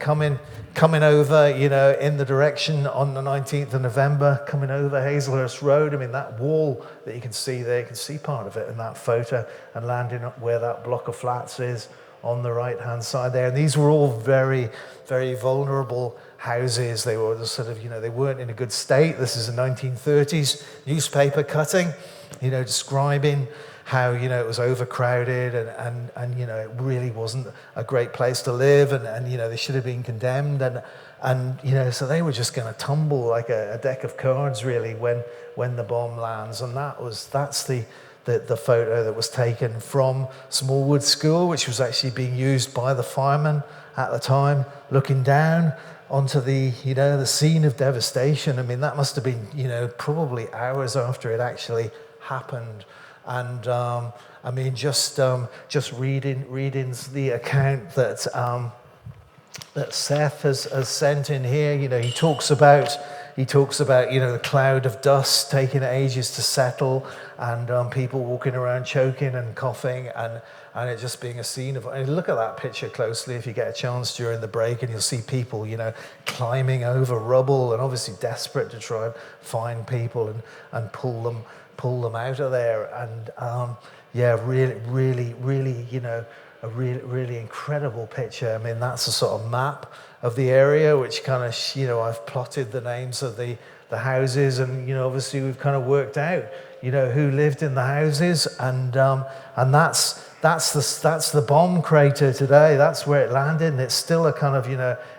the direction on the 19th of November, coming over Hazelhurst Road. That wall that you can see there, you can see part of it in that photo, and landing up where that block of flats is on the right-hand side there. And these were all very, very vulnerable houses. They were sort of, they weren't in a good state. This is the 1930s newspaper cutting, describing how, it was overcrowded and it really wasn't a great place to live, and they should have been condemned, and so they were just going to tumble like a deck of cards really when the bomb lands. And that's the photo that was taken from Smallwood School, which was actually being used by the firemen at the time, looking down onto the, the scene of devastation. I mean, that must have been, probably hours after it actually happened. And I mean, just reading the account that that Seth has sent in here, he talks about the cloud of dust taking ages to settle, and people walking around choking and coughing, and it just being a scene of. And look at that picture closely if you get a chance during the break, and you'll see people, climbing over rubble and obviously desperate to try and find people and pull them out of there. And really, a really incredible picture. I mean, that's a sort of map of the area, which kind of, I've plotted the names of the houses, and, obviously we've kind of worked out, who lived in the houses, and that's the bomb crater today. That's where it landed, and it's still a kind of,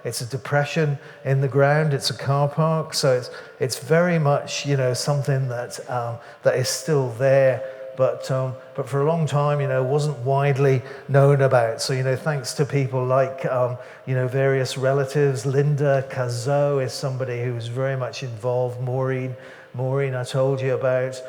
it's a depression in the ground. It's a car park, so it's very much, something that is still there. But for a long time, wasn't widely known about. So, thanks to people like, various relatives. Linda Cazot is somebody who was very much involved. Maureen, I told you about.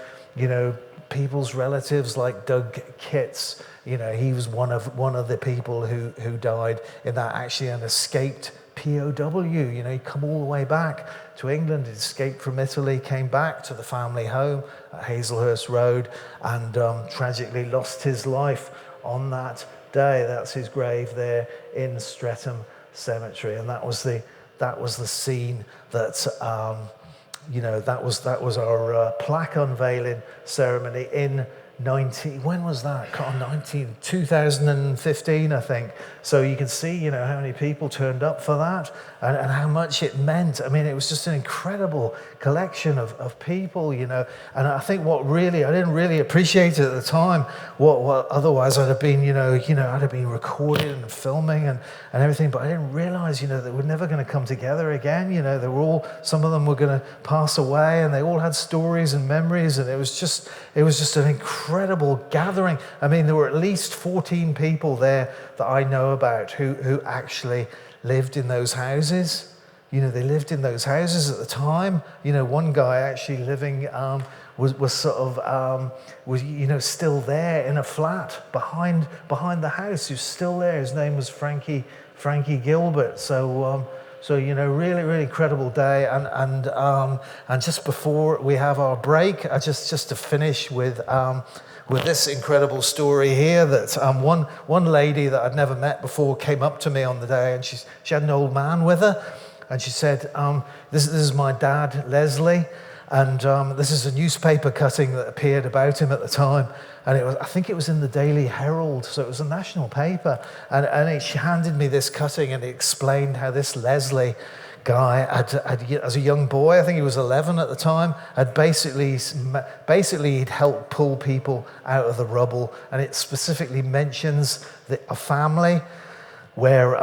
People's relatives like Doug Kitts. He was one of the people who died in that, actually an escaped POW. He'd come all the way back to England, he'd escaped from Italy, came back to the family home at Hazelhurst Road, and tragically lost his life on that day. That's his grave there in Streatham Cemetery, and that was the scene that that was our plaque unveiling ceremony in 2015, I think. So you can see, how many people turned up for that, and how much it meant. I mean, it was just an incredible collection of people, and I think I didn't really appreciate it at the time, what otherwise I'd have been, I'd have been recording and filming and everything, but I didn't realize, that we're never going to come together again. Some of them were going to pass away, and they all had stories and memories, and it was just an incredible gathering. I mean, there were at least 14 people there that I know about who actually lived in those houses. They lived in those houses at the time. One guy actually living was sort of still there in a flat behind the house. He was still there. His name was Frankie Gilbert. So really incredible day. And just before we have our break, just to finish with this incredible story here, that one lady that I'd never met before came up to me on the day, and she had an old man with her, and she said, this is my dad, Leslie, and this is a newspaper cutting that appeared about him at the time, and I think it was in the Daily Herald, so it was a national paper, and she handed me this cutting, and it explained how this Leslie guy had, as a young boy, I think he was 11 at the time, had basically he'd helped pull people out of the rubble, and it specifically mentions a family where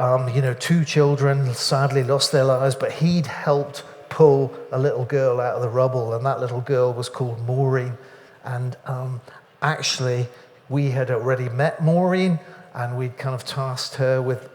2 children sadly lost their lives, but he'd helped pull a little girl out of the rubble, and that little girl was called Maureen. And actually, we had already met Maureen, and we'd kind of tasked her with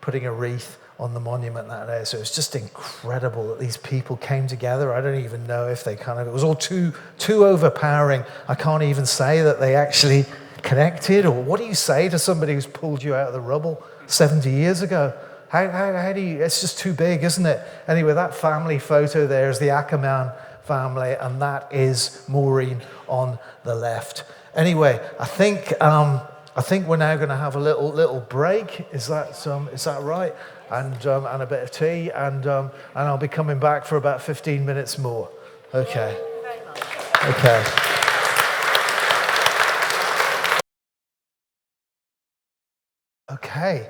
putting a wreath on the monument that day. So it was just incredible that these people came together. I don't even know if it was all too overpowering. I can't even say that they actually connected, or what do you say to somebody who's pulled you out of the rubble 70 years ago? How do you, it's just too big, isn't it? Anyway, that family photo there is the Ackerman family, and that is Maureen on the left. Anyway, I think we're now going to have a little break. Is that right? And a bit of tea, and I'll be coming back for about 15 minutes more. Okay. Okay. Okay.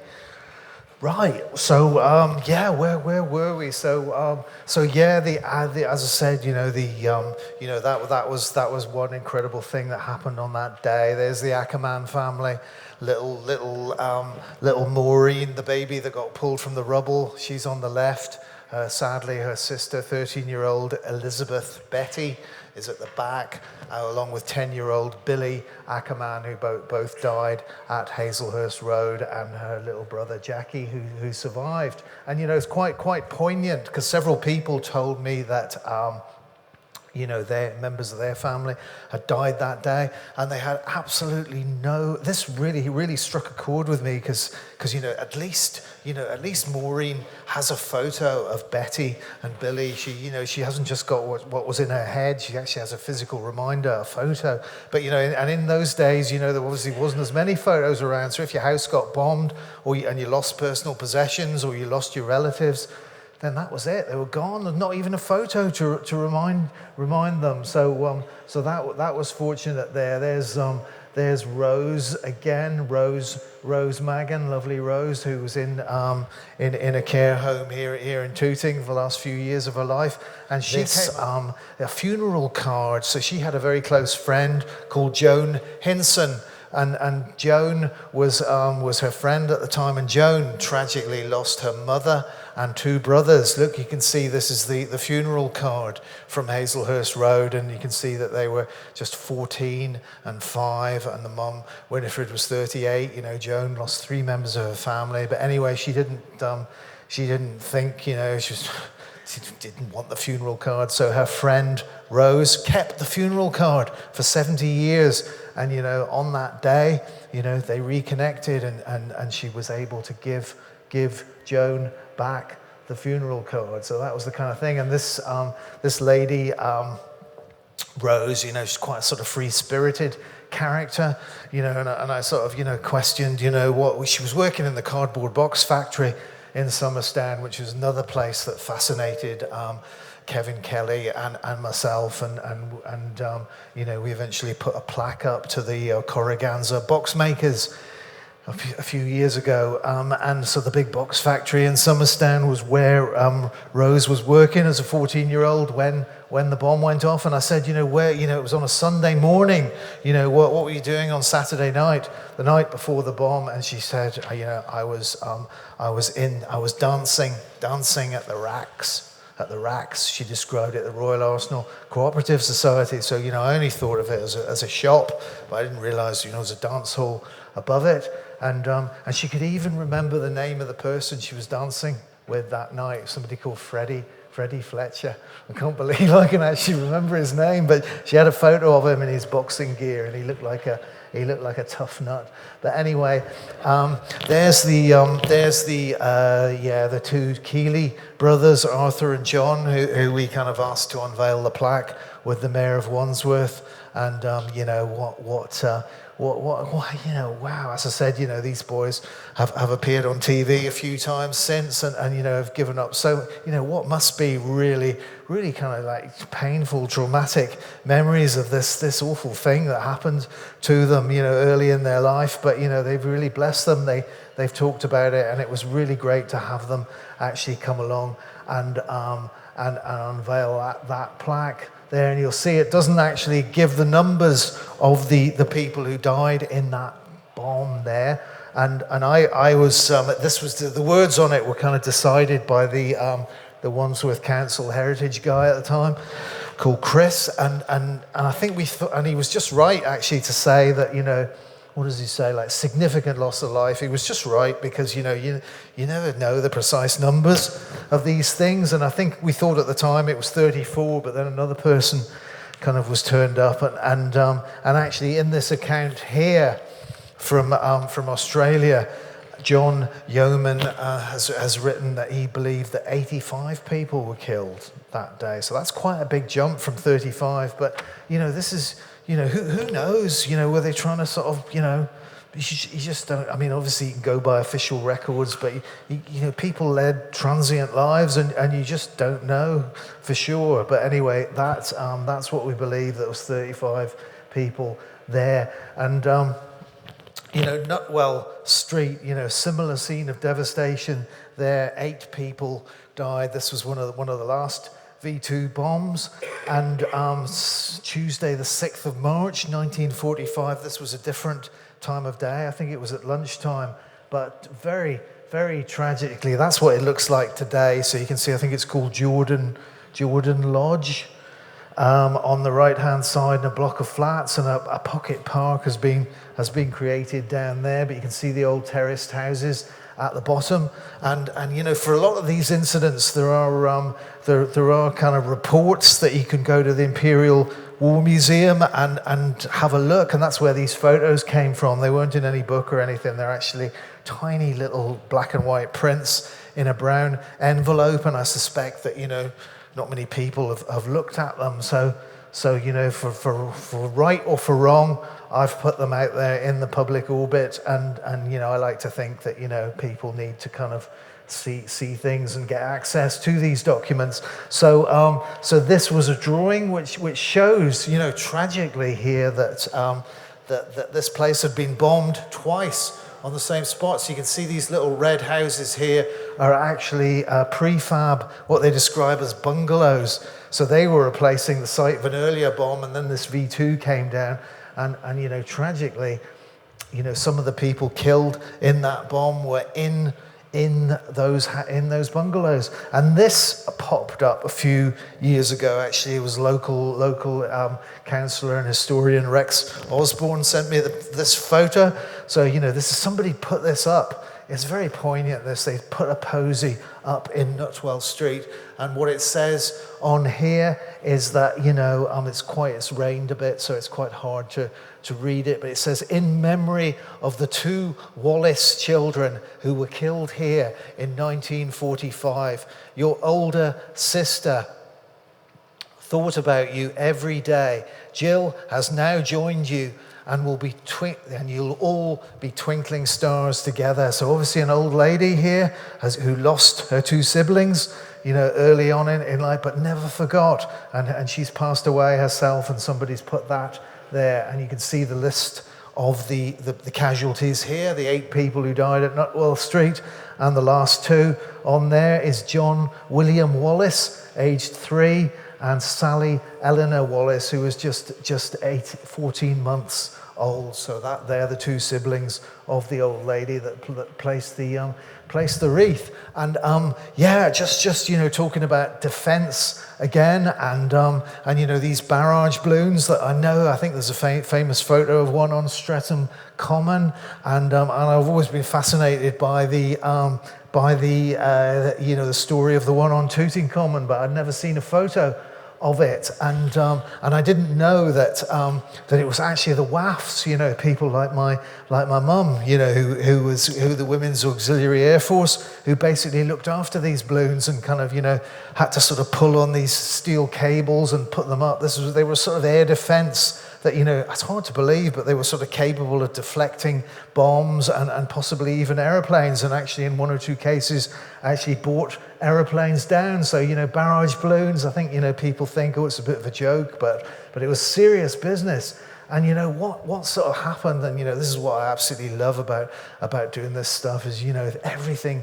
Right. So where were we? So as I said, that was one incredible thing that happened on that day. There's the Ackerman family, little Maureen, the baby that got pulled from the rubble. She's on the left. Sadly, her sister, 13-year-old Elizabeth Betty, is at the back, along with 10-year-old Billy Ackerman, who both died at Hazelhurst Road, and her little brother Jackie, who survived. And it's quite poignant, because several people told me that their members of their family had died that day, and they had absolutely no. This really struck a chord with me, because at least Maureen has a photo of Betty and Billy. She hasn't just got what was in her head. She actually has a physical reminder, a photo. But and in those days, there obviously wasn't as many photos around. So if your house got bombed, and you lost personal possessions, or you lost your relatives, then that was it. They were gone. There's not even a photo to remind them. So that was fortunate there. There's Rose again, Rose Magan, lovely Rose, who was in a care home here in Tooting for the last few years of her life, and she came a funeral card. So she had a very close friend called Joan Hinson. And Joan was her friend at the time, and Joan tragically lost her mother and two brothers. Look, you can see this is the funeral card from Hazelhurst Road, and you can see that they were just 14 and 5, and the mum, Winifred, was 38. Joan lost 3 members of her family, but anyway, she didn't think, she didn't want the funeral card, so her friend Rose kept the funeral card for 70 years. And, on that day, they reconnected, and she was able to give Joan back the funeral card. So that was the kind of thing. And this lady, Rose, she's quite a sort of free-spirited character, and I sort of, questioned, what she was working in the cardboard box factory in Summerstand, which was another place that fascinated Kevin Kelly and myself, and we eventually put a plaque up to the Corriganza box makers a few years ago, and so the big box factory in Summerstand was where Rose was working as a 14-year-old when the bomb went off. And I said, where, it was on a Sunday morning, what were you doing on Saturday night, the night before the bomb? And she said, I was dancing at the racks. At the racks, she described it, the Royal Arsenal Cooperative Society. So, I only thought of it as a shop, but I didn't realise, there was a dance hall above it. And she could even remember the name of the person she was dancing with that night, somebody called Freddie Fletcher. I can't believe I can actually remember his name, but she had a photo of him in his boxing gear, and he looked like a tough nut. But anyway, there's the two Keeley brothers, Arthur and John, who we kind of asked to unveil the plaque with the Mayor of Wandsworth. And wow, as I said, these boys have appeared on TV a few times since, and have given up. So, what must be really, really kind of like painful, traumatic memories of this awful thing that happened to them, early in their life. But, they've really blessed them. They've talked about it, and it was really great to have them actually come along and unveil that plaque there. And you'll see it doesn't actually give the numbers of the people who died in that bomb there. And I was this was the words on it were kind of decided by the Wandsworth Council Heritage guy at the time, called Chris, and I think and he was just right actually to say that, what does he say, like significant loss of life. He was just right, because you never know the precise numbers of these things. And I think we thought at the time it was 34, but then another person kind of was turned up, and actually in this account here from Australia, John Yeoman has written that he believed that 85 people were killed that day. So that's quite a big jump from 35. But this is, who knows? Were they trying to sort of, you just don't. I mean, obviously you can go by official records, but people led transient lives, and you just don't know for sure. But anyway, that's what we believe. That was 35 people there, and Nutwell Street, similar scene of devastation there. 8 people died. This was one of the last V2 bombs, and Tuesday the 6th of March 1945, this was a different time of day. I think it was at lunchtime, but very, very tragically, that's what it looks like today. So you can see, I think it's called Jordan Lodge, on the right-hand side, and a block of flats, and a pocket park has been created down there. But you can see the old terraced houses at the bottom, and for a lot of these incidents, there are kind of reports that you can go to the Imperial War Museum and have a look, and that's where these photos came from. They weren't in any book or anything. They're actually tiny little black and white prints in a brown envelope, and I suspect that not many people have looked at them. So for right or for wrong, I've put them out there in the public orbit, and I like to think that people need to kind of see things and get access to these documents. So this was a drawing which shows tragically here that this place had been bombed twice on the same spot. So you can see these little red houses here are actually prefab, what they describe as bungalows. So they were replacing the site of an earlier bomb, and then this V2 came down, and tragically, some of the people killed in that bomb were in those bungalows. And this popped up a few years ago. Actually, it was local councillor and historian Rex Osborne sent me this photo. So this is, somebody put this up. It's very poignant. They put a posy up in Nutwell Street, and what it says on here is that it's rained a bit, so it's quite hard to read it. But it says, "In memory of the 2 Wallace children who were killed here in 1945, your older sister thought about you every day. Jill has now joined you, and you'll all be twinkling stars together." So obviously an old lady here who lost her 2 siblings, early on in life, but never forgot. And she's passed away herself, and somebody's put that there. And you can see the list of the casualties here, the 8 people who died at Nutwell Street. And the last 2 on there is John William Wallace, aged 3, and Sally Eleanor Wallace, who was just 14 months old. So that they're the 2 siblings of the old lady that placed the wreath. And just talking about defence again, and these barrage balloons that I think there's a famous photo of one on Streatham Common, and I've always been fascinated by the story of the one on Tooting Common, but I'd never seen a photo of it, and I didn't know that it was actually the WAFs, people like my mum, who the Women's Auxiliary Air Force, who basically looked after these balloons and kind of had to sort of pull on these steel cables and put them up. They were sort of air defence that, it's hard to believe, but they were sort of capable of deflecting bombs and possibly even aeroplanes, and actually in 1 or 2 cases actually brought aeroplanes down. So, barrage balloons, I think, people think, oh, it's a bit of a joke, but it was serious business. And what sort of happened, and this is what I absolutely love about doing this stuff, is everything,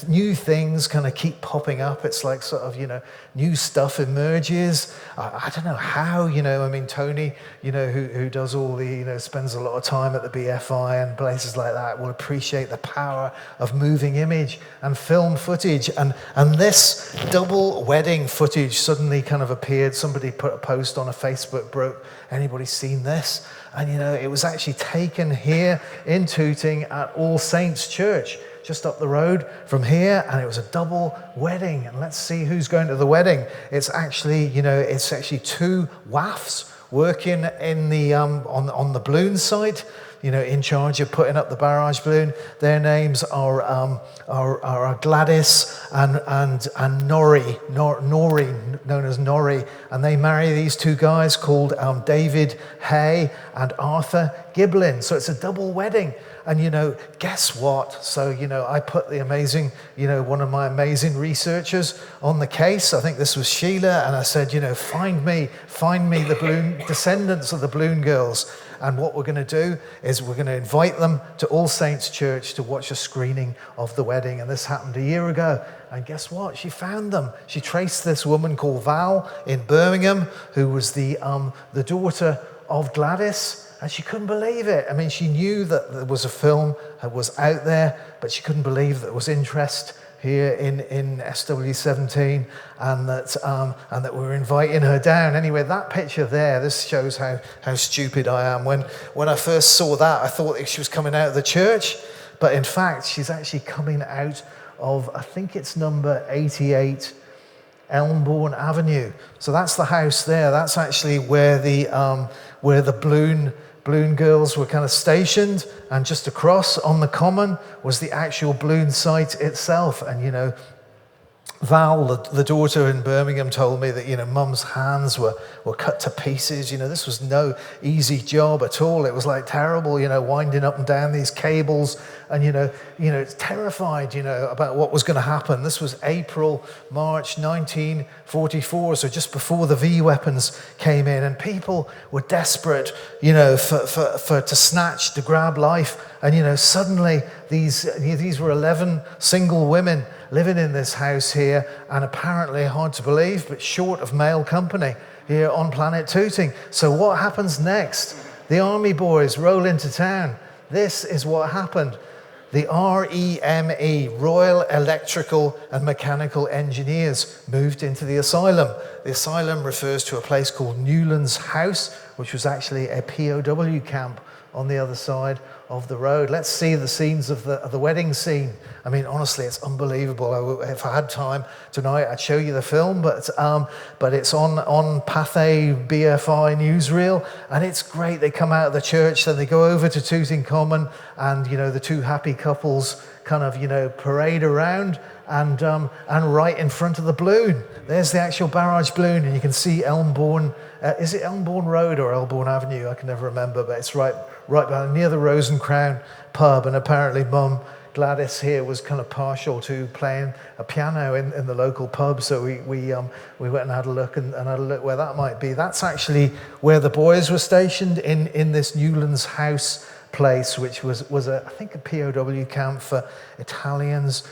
new things kind of keep popping up. It's like sort of new stuff emerges. I don't know how, Tony, who does all the, spends a lot of time at the BFI and places like that, will appreciate the power of moving image and film footage. And this double wedding footage suddenly kind of appeared. Somebody put a post on a Facebook group. Anybody seen this? And it was actually taken here in Tooting at All Saints Church, just up the road from here, and it was a double wedding. And let's see who's going to the wedding. It's actually, 2 WAFs working in the on the balloon site, in charge of putting up the barrage balloon. Their names are Gladys and Norrie, known as Norrie, and they marry these 2 guys called David Hay and Arthur Giblin. So it's a double wedding. And guess what? So I put the amazing, one of my amazing researchers on the case. I think this was Sheila, and I said, find me the balloon descendants of the balloon girls. And what we're going to do is we're going to invite them to All Saints Church to watch a screening of the wedding. And this happened a year ago. And guess what? She found them. She traced this woman called Val in Birmingham, who was the daughter of Gladys. And she couldn't believe it. I mean, she knew that there was a film that was out there, but she couldn't believe that there was interest here in SW17, and that we were inviting her down. Anyway, that picture there, this shows how stupid I am. When I first saw that, I thought she was coming out of the church, but in fact, she's actually coming out of, I think it's number 88 Elmbourne Avenue. So that's the house there. That's actually where the balloon girls were kind of stationed, and just across on the common was the actual balloon site itself. And Val, the daughter in Birmingham, told me that Mum's hands were cut to pieces. This was no easy job at all. It was like terrible, winding up and down these cables, and it's terrified, about what was going to happen. This was March 1944, so just before the V weapons came in, and people were desperate, to grab life. And suddenly these were 11 single women living in this house here, and apparently, hard to believe, but short of male company here on planet Tooting. So what happens next? The army boys roll into town. This is what happened. The REME, Royal Electrical and Mechanical Engineers, moved into the asylum. The asylum refers to a place called Newlands House, which was actually a POW camp on the other side of the road. Let's see the scenes of the wedding scene. I mean, honestly, it's unbelievable. If I had time tonight, I'd show you the film, but it's on Pathé BFI newsreel, and it's great. They come out of the church, then they go over to Tooting Common, and the two happy couples kind of parade around, and right in front of the balloon, there's the actual barrage balloon, and you can see Elmbourne. Is it Elmbourne Road or Elmbourne Avenue? I can never remember, but it's right behind, near the Rose and Crown pub. And apparently Mum Gladys here was kind of partial to playing a piano in the local pub, so we went and had a look and had a look where that might be. That's actually where the boys were stationed, in this Newlands House place, which was I think a POW camp for Italians,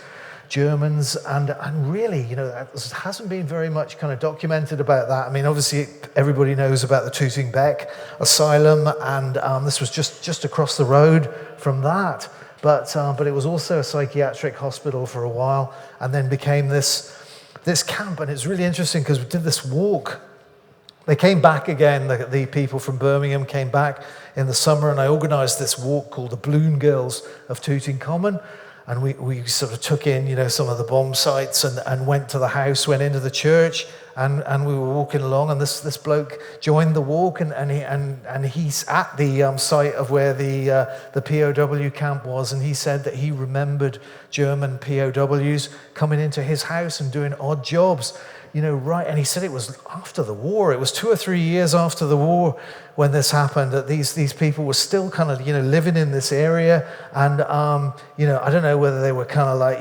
Germans, and really, there hasn't been very much kind of documented about that. I mean, obviously, everybody knows about the Tooting Bec Asylum, and this was just across the road from that. But it was also a psychiatric hospital for a while, and then became this camp. And it's really interesting because we did this walk. They came back again, the people from Birmingham came back in the summer, and I organised this walk called the Balloon Girls of Tooting Common. And we sort of took in, some of the bomb sites, and went to the house, went into the church, and we were walking along, and this bloke joined the walk, and he's at the site of where the POW camp was, and he said that he remembered German POWs coming into his house and doing odd jobs. Right, and he said it was after the war. It was 2 or 3 years after the war when this happened, that these people were still kind of, living in this area, and, I don't know whether they were kind of like,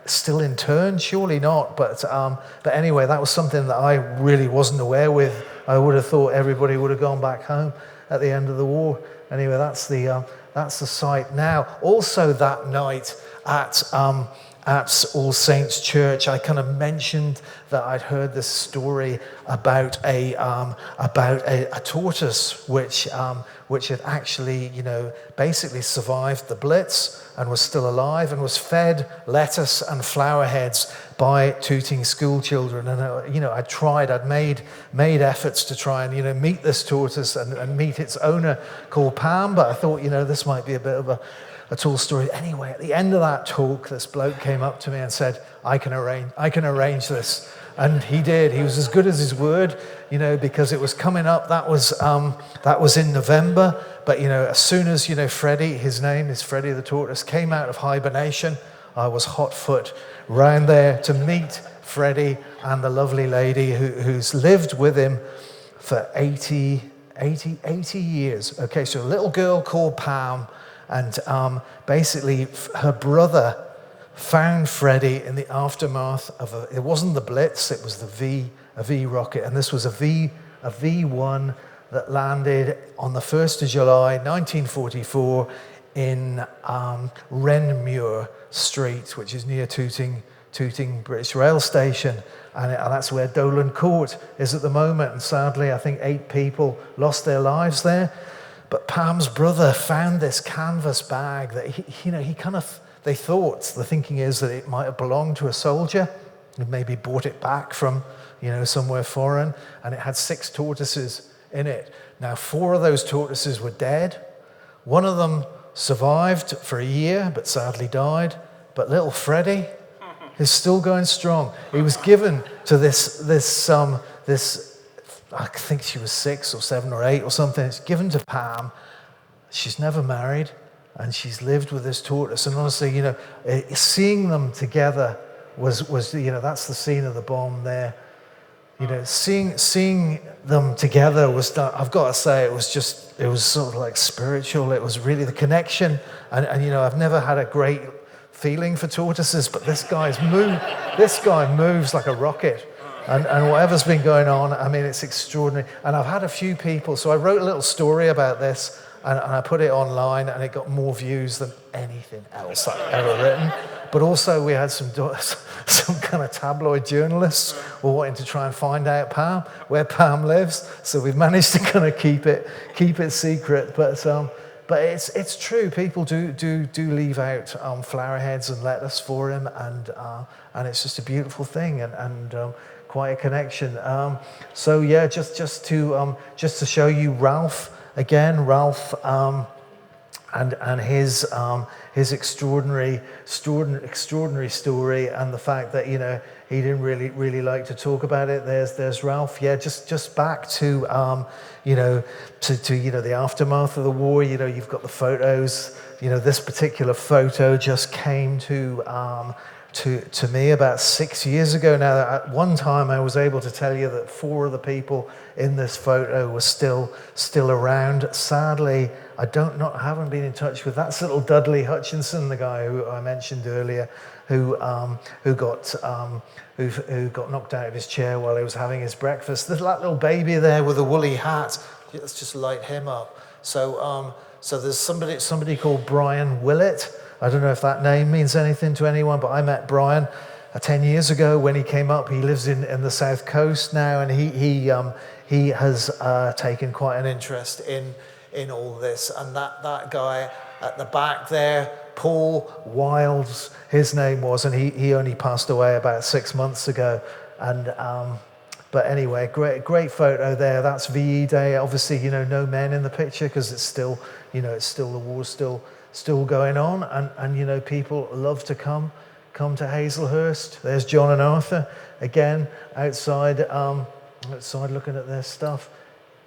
still interned, surely not, but anyway, that was something that I really wasn't aware with. I would have thought everybody would have gone back home at the end of the war. Anyway, that's the site now. Also that night at All Saints Church, I kind of mentioned that I'd heard this story about a tortoise which had actually, basically survived the Blitz and was still alive and was fed lettuce and flower heads by Tooting school children. And I'd made efforts to try and meet this tortoise and meet its owner called Pam, but I thought this might be a bit of a tall story. Anyway, at the end of that talk, this bloke came up to me and said, I can arrange this. And he did. He was as good as his word, because it was coming up. That was in November. But, as soon as, Freddie, his name is Freddie the tortoise, came out of hibernation, I was hot foot round there to meet Freddie and the lovely lady who's lived with him for 80 years. Okay, so a little girl called Pam, and basically her brother found Freddie in the aftermath of it wasn't the Blitz, it was a V rocket, and this was a V1 that landed on the 1st of July 1944 in Wrenmuir Street, which is near Tooting British Rail Station, and that's where Dolan Court is at the moment, and sadly I think 8 people lost their lives there. But Pam's brother found this canvas bag that he kind of They thought, the thinking is that it might have belonged to a soldier who maybe bought it back from, somewhere foreign, and it had 6 tortoises in it. Now, 4 of those tortoises were dead. One of them survived for a year, but sadly died. But little Freddie is still going strong. He was given to this, I think she was 6 or 7 or 8 or something. It's given to Pam. She's never married, and she's lived with this tortoise. And honestly, seeing them together was that's the scene of the bomb there. Seeing them together was, I've got to say, it was sort of like spiritual. It was really the connection. And I've never had a great feeling for tortoises, but this guy moves like a rocket. And whatever's been going on, I mean, it's extraordinary. And I've had a few people, so I wrote a little story about this, and I put it online, and it got more views than anything else I've ever written. But also we had some kind of tabloid journalists were wanting to try and find out where Pam lives. So we've managed to kind of keep it secret. But it's true. People do leave out flower heads and lettuce for him, and it's just a beautiful thing and quite a connection. So yeah, just to show you Ralph again. Ralph and his extraordinary story, and the fact that he didn't really like to talk about it. There's Ralph. Yeah, just back to the aftermath of the war. You've got the photos. This particular photo just came to me about 6 years ago now. At one time I was able to tell you that 4 of the people in this photo were still around. Sadly, I haven't been in touch with that's little Dudley Hutchinson, the guy who I mentioned earlier, who got knocked out of his chair while he was having his breakfast. That little baby there with a woolly hat. Let's just light him up. So there's somebody called Brian Willett. I don't know if that name means anything to anyone, but I met Brian 10 years ago when he came up. He lives in the South Coast now, and he has taken quite an interest in all this. And that guy at the back there, Paul Wilds, his name was, and he only passed away about 6 months ago. And but anyway, great photo there. That's VE Day. Obviously, no men in the picture because it's still the war's still going on, and people love to come to Hazelhurst. There's John and Arthur again outside looking at their stuff.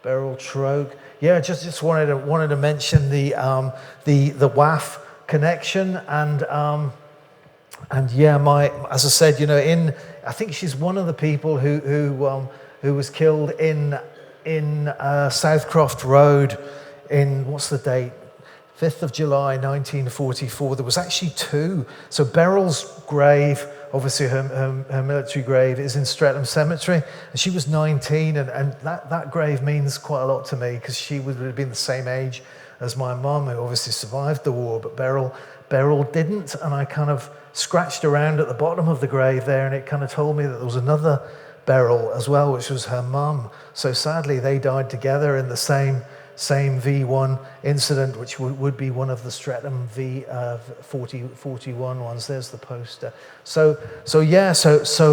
Beryl Troke. Yeah, just wanted to mention the WAF connection, and yeah, as I said, I think she's one of the people who was killed in Southcroft Road in, what's the date? 5th of July, 1944. There was actually 2. So Beryl's grave, obviously her military grave, is in Streatham Cemetery, and she was 19, and that grave means quite a lot to me because she would have been the same age as my mum, who obviously survived the war, but Beryl didn't, and I kind of scratched around at the bottom of the grave there, and it kind of told me that there was another Beryl as well, which was her mum. So sadly, they died together in the same V1 incident, which would be one of the Streatham 41 ones. There's the poster. So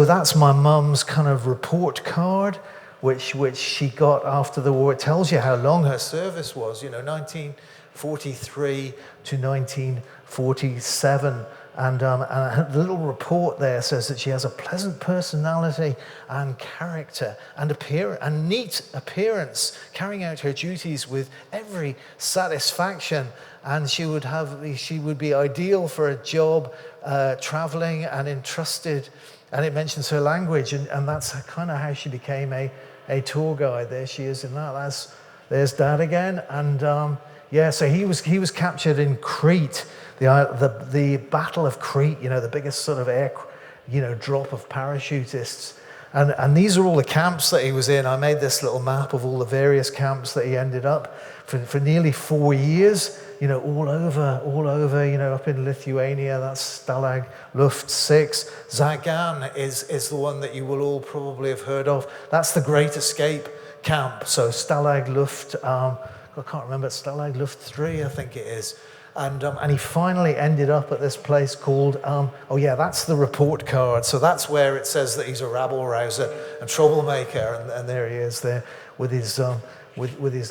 that's my mum's kind of report card, which she got after the war. It tells you how long her service was, 1943 to 1947. And the little report there says that she has a pleasant personality and character and neat appearance, carrying out her duties with every satisfaction. And she would be ideal for a job traveling and entrusted. And it mentions her language, and that's kind of how she became a tour guide. There she is in that. There's Dad again, and so he was captured in Crete. The Battle of Crete, the biggest sort of drop of parachutists. And these are all the camps that he was in. I made this little map of all the various camps that he ended up for nearly 4 years, all over, up in Lithuania. That's Stalag Luft 6. Zagan is the one that you will all probably have heard of. That's the Great Escape camp. So Stalag Luft, I can't remember, Stalag Luft 3, I think it is. And he finally ended up at this place called, oh yeah, that's the report card. So that's where it says that he's a rabble-rouser and troublemaker, and there he is there with his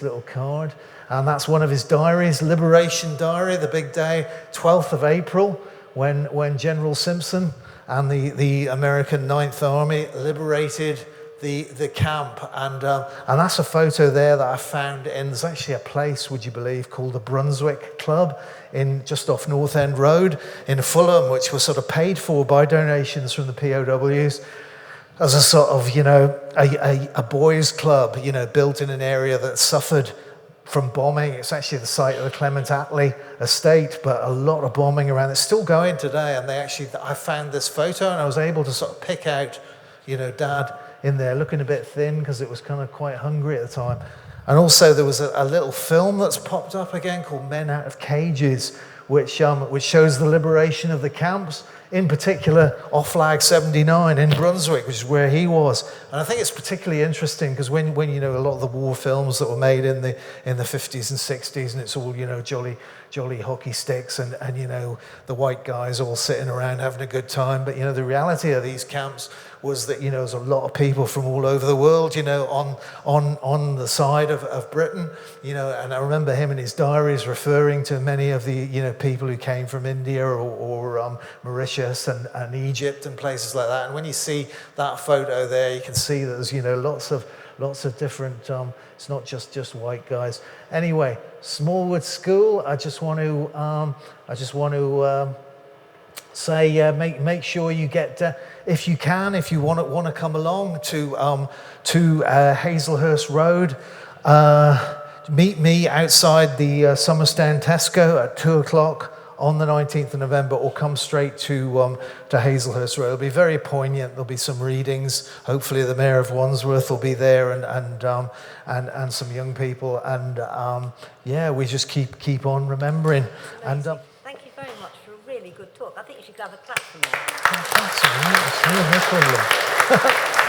little card. And that's one of his diaries, Liberation Diary, the big day, 12th of April, when General Simpson and the American Ninth Army liberated the camp, and that's a photo there that I found in, there's actually a place, would you believe, called the Brunswick Club in just off North End Road in Fulham, which was sort of paid for by donations from the POWs as a sort of, a boys' club, built in an area that suffered from bombing. It's actually the site of the Clement Attlee estate, but a lot of bombing around. It's still going today, and I found this photo, and I was able to sort of pick out, Dad in there looking a bit thin because it was kind of quite hungry at the time. And also there was a little film that's popped up again called Men Out of Cages, which shows the liberation of the camps, in particular Oflag 79 in Brunswick, which is where he was. And I think it's particularly interesting because when a lot of the war films that were made in the 50s and 60s, and it's all jolly hockey sticks and the white guys all sitting around having a good time, but the reality of these camps was that there's a lot of people from all over the world on the side of Britain, and I remember him in his diaries referring to many of the people who came from India or Mauritius and Egypt and places like that. And when you see that photo there, you can see that there's lots of different, it's not just white guys. Anyway, Smallwood School, I just want to say make sure you get, if you want to come along to Hazelhurst Road, meet me outside the Summerstown Tesco at 2:00 on the 19th of November, or come straight to Hazelhurst Road. It'll be very poignant. There'll be some readings. Hopefully the Mayor of Wandsworth will be there, and some young people. And we just keep on remembering. And thank you very much for a really good talk. I think you should have a clap for me. that's all right. No problem.